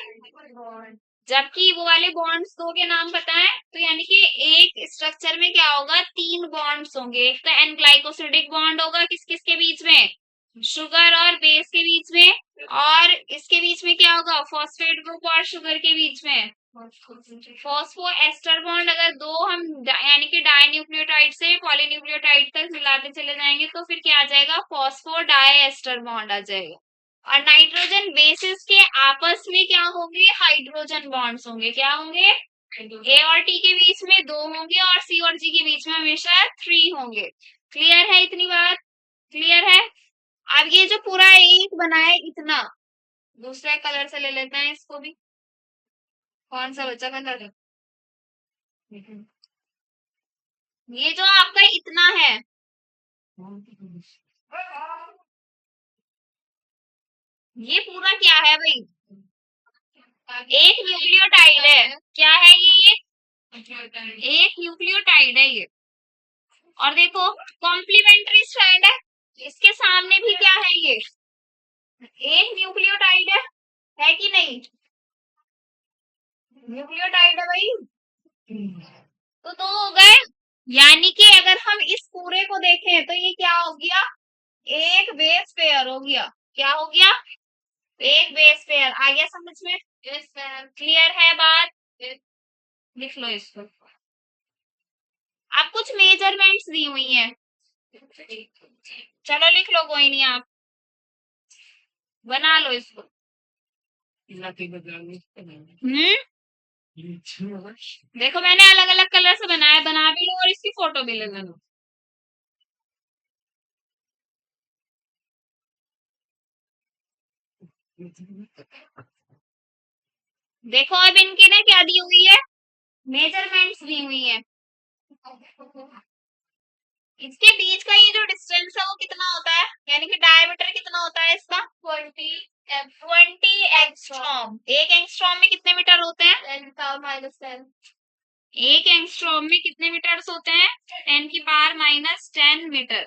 जबकि वो वाले बॉन्ड्स दो के नाम पता है, तो यानी कि एक स्ट्रक्चर में क्या होगा? 3 बॉन्ड्स होंगे। एक तो एन ग्लाइकोसिडिक बॉन्ड होगा, किस किस के बीच में? शुगर और बेस के बीच में। और इसके बीच में क्या होगा? फॉस्फेट ग्रुप और शुगर के बीच में फॉस्फो एस्टर बॉन्ड। अगर दो हम यानी कि डाइन्यूक्लियोटाइड से पॉलीन्यूक्लियोटाइड तक मिलाते चले जाएंगे तो फिर क्या आ जाएगा? फॉस्फो डाई एस्टर बॉन्ड आ जाएगा। और नाइट्रोजन बेसिस के आपस में क्या होंगे? हाइड्रोजन बॉन्ड्स होंगे। क्या होंगे? ए और टी के बीच में 2 होंगे, और सी और जी के बीच में हमेशा 3 होंगे। क्लियर है इतनी बात? क्लियर है? अब ये जो पूरा एक बना है इतना, दूसरे कलर से ले लेते हैं इसको भी। कौन सा बचा कलर? ये जो आपका इतना है, ये पूरा क्या है भाई? एक न्यूक्लियोटाइड है। क्या है ये? एक न्यूक्लियोटाइड है ये। और देखो कॉम्प्लीमेंट्री स्ट्रैंड है, इसके सामने भी क्या है? ये एक न्यूक्लियोटाइड है कि नहीं? न्यूक्लियोटाइड है भाई। तो 2 हो गए। यानी कि अगर हम इस पूरे को देखें तो ये क्या हो गया? एक बेस पेयर हो गया। क्या हो गया? एक बेस पेयर। आ गया समझ में? क्लियर है बात? लिख लो इसको। अब कुछ मेजरमेंट्स दी हुई हैं, चलो लिख लो, कोई नहीं, आप बना लो इसको। देखो मैंने अलग अलग कलर से बनाया, बना भी लो और इसकी फोटो भी ले लो। देखो अब इनकी ना क्या दी हुई है? मेजरमेंट्स दी हुई है। इसके बीच का ये जो डिस्टेंस है वो कितना होता है? यानी कि डायमीटर कितना होता है इसका? 20 एंगस्ट्रॉम। एक एंगस्ट्रॉम में कितने मीटर होते हैं? 10⁻10। एक एंगस्ट्रॉम में कितने मीटर्स होते हैं? 10⁻10 मीटर।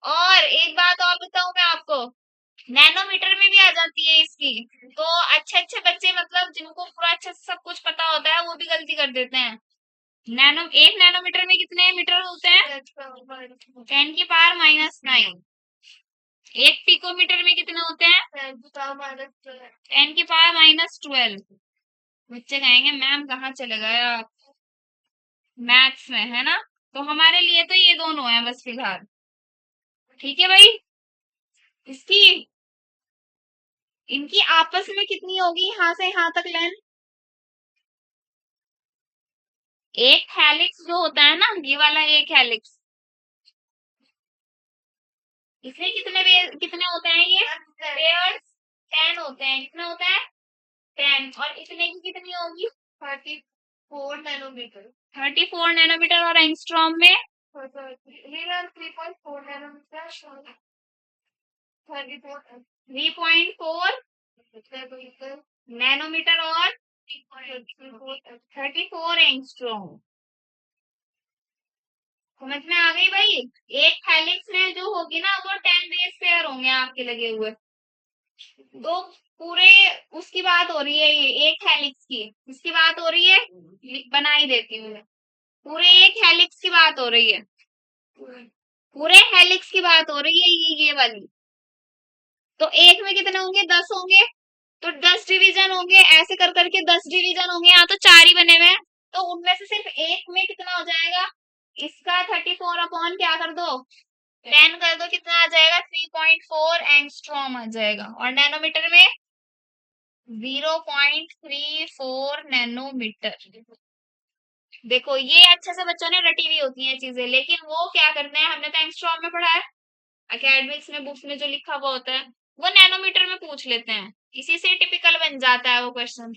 और एक बात और बताऊं मैं आपको, नैनोमीटर में भी आ जाती है इसकी। तो अच्छे अच्छे बच्चे, मतलब जिनको पूरा अच्छे से सब कुछ पता होता है, वो भी गलती कर देते हैं। एक नैनोमीटर में कितने मीटर होते हैं? 10⁻9। एक पिकोमीटर में कितने होते हैं? 10⁻12। बच्चे कहेंगे मैम कहाँ चले गए आप मैथ्स में, है ना? तो हमारे लिए तो ये दोनों है बस फिलहाल। ठीक है भाई। इसकी इनकी आपस में कितनी होगी यहाँ से यहाँ तक लेंथ? एक हेलिक्स जो होता है ना, ये वाला एक हेलिक्स, इसमें कितने होते हैं ये पेयर्स? 10 होते हैं। कितना होता है? 10। और इतने की कितनी होगी? 34 नैनोमीटर। 34 नैनोमीटर। और एंगस्ट्रॉम में 3.4 नैनोमीटर और 34 एंगस्ट्रॉम। समझ में आ गई भाई? एक हेलिक्स में जो होगी ना वो 10 बेस पेयर होंगे आपके लगे हुए। तो पूरे उसकी बात हो रही है, ये एक हेलिक्स की इसकी बात हो रही है। बना ही देती हूँ मैं। पूरे एक हेलिक्स की बात हो रही है। पूरे हेलिक्स की बात हो रही है ये वाली। तो एक में कितने होंगे? 10 होंगे। तो 10 डिवीजन होंगे, ऐसे कर करके 10 डिवीजन होंगे। यहाँ तो 4 ही बने हुए हैं, तो उनमें से सिर्फ एक में कितना हो जाएगा? इसका 34 अपॉन क्या कर दो? 10 कर दो। कितना आ जाएगा? 3.4 एंगस्ट्रॉम आ जाएगा। और नैनोमीटर में 0.34 नैनोमीटर। देखो ये अच्छे से बच्चों ने रटी हुई होती हैं चीजें, लेकिन वो क्या करते हैं, हमने तो एंगस्ट्रॉम में पढ़ा है, एकेडमिक्स में बुक्स में जो लिखा हुआ होता है वो नैनोमीटर में पूछ लेते हैं। इसी से टिपिकल बन जाता है वो क्वेश्चन।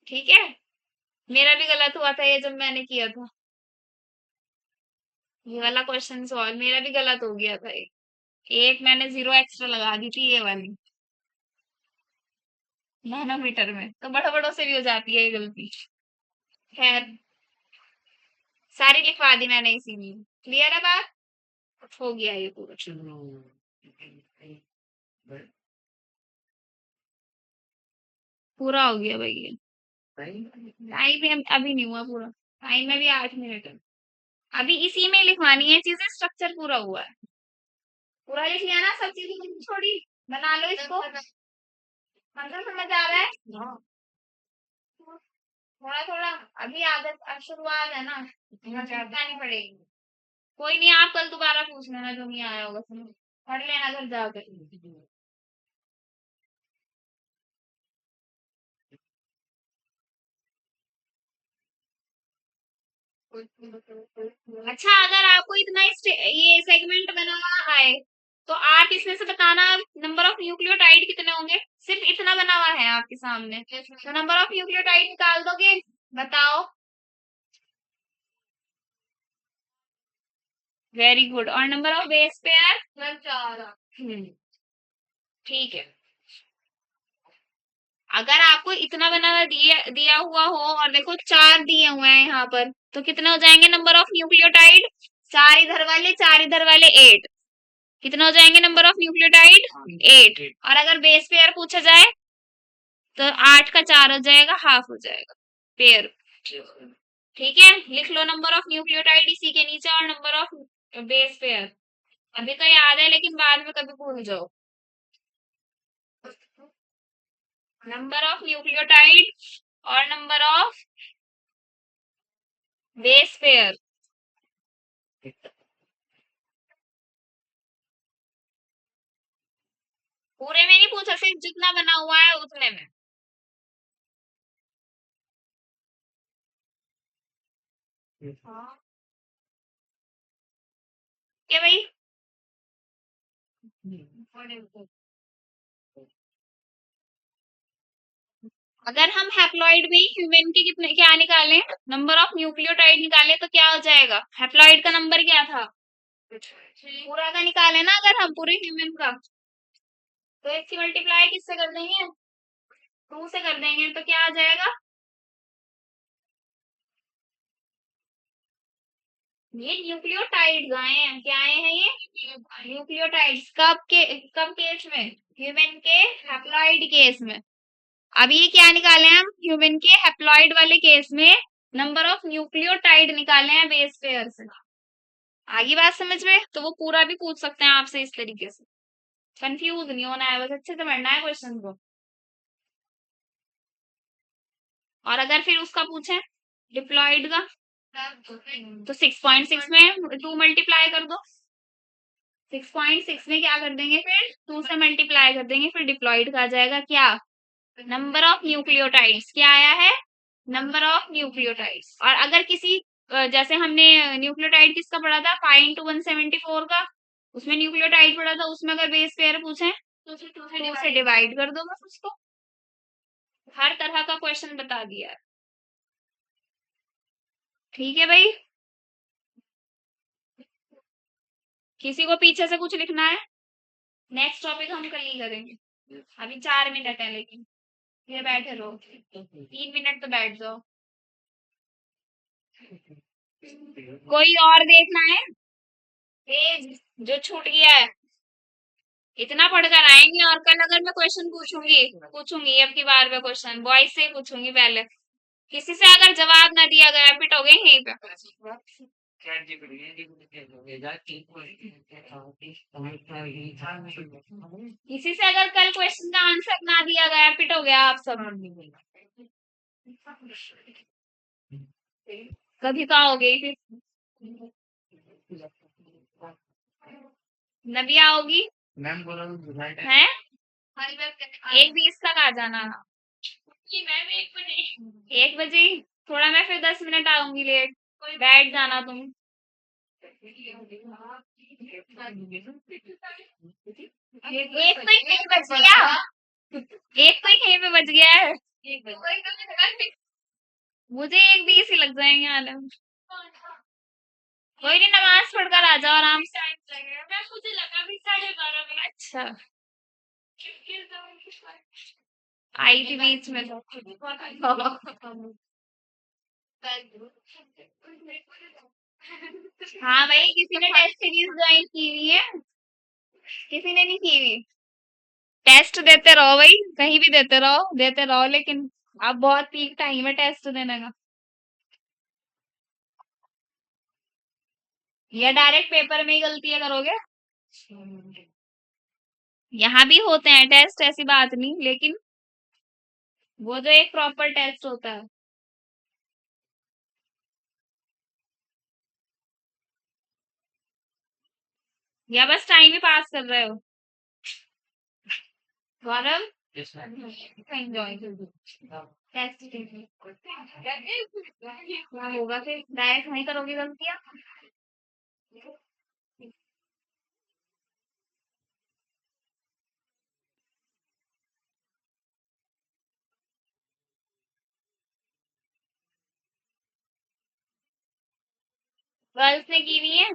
ठीक है। मेरा भी गलत हुआ था ये जब मैंने किया था ये वाला क्वेश्चन सॉल्व, मेरा भी गलत हो गया था ये। एक मैंने 0 एक्स्ट्रा लगा दी थी ये वाली नैनोमीटर में, तो बड़े बड़ों से भी हो जाती है ये गलती। खैर, सारी लिखवा दी मैंने इसीलिए। क्लियर है बात? हो गया ये पूरा। पूरा हो गया भाई ये। टाइम में अभी नहीं हुआ पूरा। टाइम में भी 8 मिनट है। अभी इसी में लिखवानी है चीजें, स्ट्रक्चर पूरा हुआ है। पूरा लिख लिया ना सब चीजें? थोड़ी बना लो इसको। मतलब समझ आ रहा है? थोड़ा थोड़ा अभी आदत शुरुआत है ना, नहीं पड़ेगी। कोई नहीं, आप कल दोबारा पूछ लेना जो नहीं आया होगा समझ, पढ़ लेना घर जाकर। अच्छा, अगर आपको इतना ये सेगमेंट बनाना आए तो आप इसमें से बताना नंबर ऑफ न्यूक्लियोटाइड कितने होंगे। सिर्फ इतना बना हुआ है आपके सामने, तो नंबर ऑफ न्यूक्लियोटाइड निकाल दोगे? बताओ। Very good. और नंबर ऑफ बेस पेयर? 4। ठीक है। अगर आपको इतना बना हुआ दिया हुआ हो और देखो 4 दिए हुए हैं यहाँ पर, तो कितने हो जाएंगे नंबर ऑफ न्यूक्लियोटाइड? 4 इधर वाले 4 इधर वाले 8। कितना हो जाएंगे नंबर ऑफ न्यूक्लियोटाइड? 8। और अगर बेस पेयर पूछा जाए तो 8 का 4 हो जाएगा, हाफ हो जाएगा पेयर। ठीक है, लिख लो नंबर ऑफ न्यूक्लियोटाइड इसी के नीचे और नंबर ऑफ बेस पेयर। अभी तो याद है लेकिन बाद में कभी भूल जाओ। नंबर ऑफ न्यूक्लियोटाइड और नंबर ऑफ बेस पेयर। पूरे में नहीं पूछा, सिर्फ जितना बना हुआ है उतने में। हाँ। क्या भाई? अगर हम हैप्लॉइड में ह्यूमन के कितने क्या निकालें, नंबर ऑफ न्यूक्लियोटाइड निकालें, तो क्या हो जाएगा? हैप्लॉइड का नंबर क्या था? पूरा का निकाले ना, अगर हम पूरे ह्यूमन का, तो इसकी मल्टीप्लाई किससे कर देंगे? 2 से कर देंगे, तो क्या आ जाएगा? ये न्यूक्लियोटाइड्स आए हैं। क्या आए हैं ये? न्यूक्लियोटाइड्स। कब केस में? ह्यूमन के हैप्लॉइड केस में। अब ये क्या निकाले हम? ह्यूमन के हैप्लॉइड वाले केस में नंबर ऑफ न्यूक्लियोटाइड निकाले हैं बेस पेयर से। आगे बात समझ में? तो वो पूरा भी पूछ सकते हैं आपसे इस तरीके से। कंफ्यूज नहीं होना है, बस अच्छे से पढ़ना है क्वेश्चन को। और अगर फिर उसका पूछे डिप्लॉयड का, तो 6.6 में 2 मल्टीप्लाई कर दो। 6.6 में क्या कर देंगे, फिर 2 से मल्टीप्लाई कर देंगे, फिर डिप्लॉयड का आ जाएगा क्या, नंबर ऑफ न्यूक्लियोटाइड्स। क्या आया है, नंबर ऑफ न्यूक्लियोटाइड्स। और अगर किसी जैसे हमने न्यूक्लियोटाइड किसका पढ़ा था, 5 into 174 का, उसमें न्यूक्लियोटाइड पढ़ा था, उसमें अगर बेस पेयर पूछे तो 2 से डिवाइड कर दो बस उसको। हर तरह का क्वेश्चन बता दिया है। ठीक है भाई, किसी को पीछे से कुछ लिखना है, नेक्स्ट टॉपिक हम कल ही करेंगे। अभी 4 मिनट है, लेकिन फिर बैठे रहो, 3 मिनट तो बैठ जाओ। कोई और देखना है पेज जो छूट गया है, इतना पढ़कर आएंगे। और कल अगर मैं क्वेश्चन पूछूंगी पूछूंगी अब की बार मैं क्वेश्चन बॉयज से ही पूछूंगी पहले, किसी से अगर जवाब ना दिया गया पिटोगे यहीं पे। चैट जीपीटी भेजा कि किसी से अगर कल क्वेश्चन का आंसर ना दिया गया पिटोगे आप सब। कभी तो आओगे ही फिर, नबिया आओगी मैम बोला है, 1:20 तक आ जाना। मैम 1 बजे, 1 बजे ही? थोड़ा मैं फिर 10 मिनट आऊंगी लेट, बैठ जाना तुम। एक तो ही कहीं बच गया, एक तो ही कहीं पे बच गया है, मुझे 1:20 ही लग जाएंगे आने में। कोई नहीं, नमाज पढ़कर आ जाओ आराम से। मुझे लगा भी 12:30। अच्छा, आई थी बीच में तो। हाँ भाई, किसी ने टेस्ट सीरीज ज्वाइन की हुई है, किसी ने नहीं की हुई। टेस्ट देते रहो भाई, कहीं भी देते रहो, लेकिन अब बहुत पीक टाइम है टेस्ट देने का। या डायरेक्ट पेपर में ही गलतियां करोगे। यहाँ भी होते हैं टेस्ट, ऐसी बात नहीं, लेकिन वो जो एक प्रॉपर टेस्ट होता है। या बस टाइम ही पास कर रहे हो गौरव, एंजॉय टेस्ट। क्या होगा फिर, डायरेक्ट नहीं करोगे गलतियां। गर्ल्स ने की हुई है।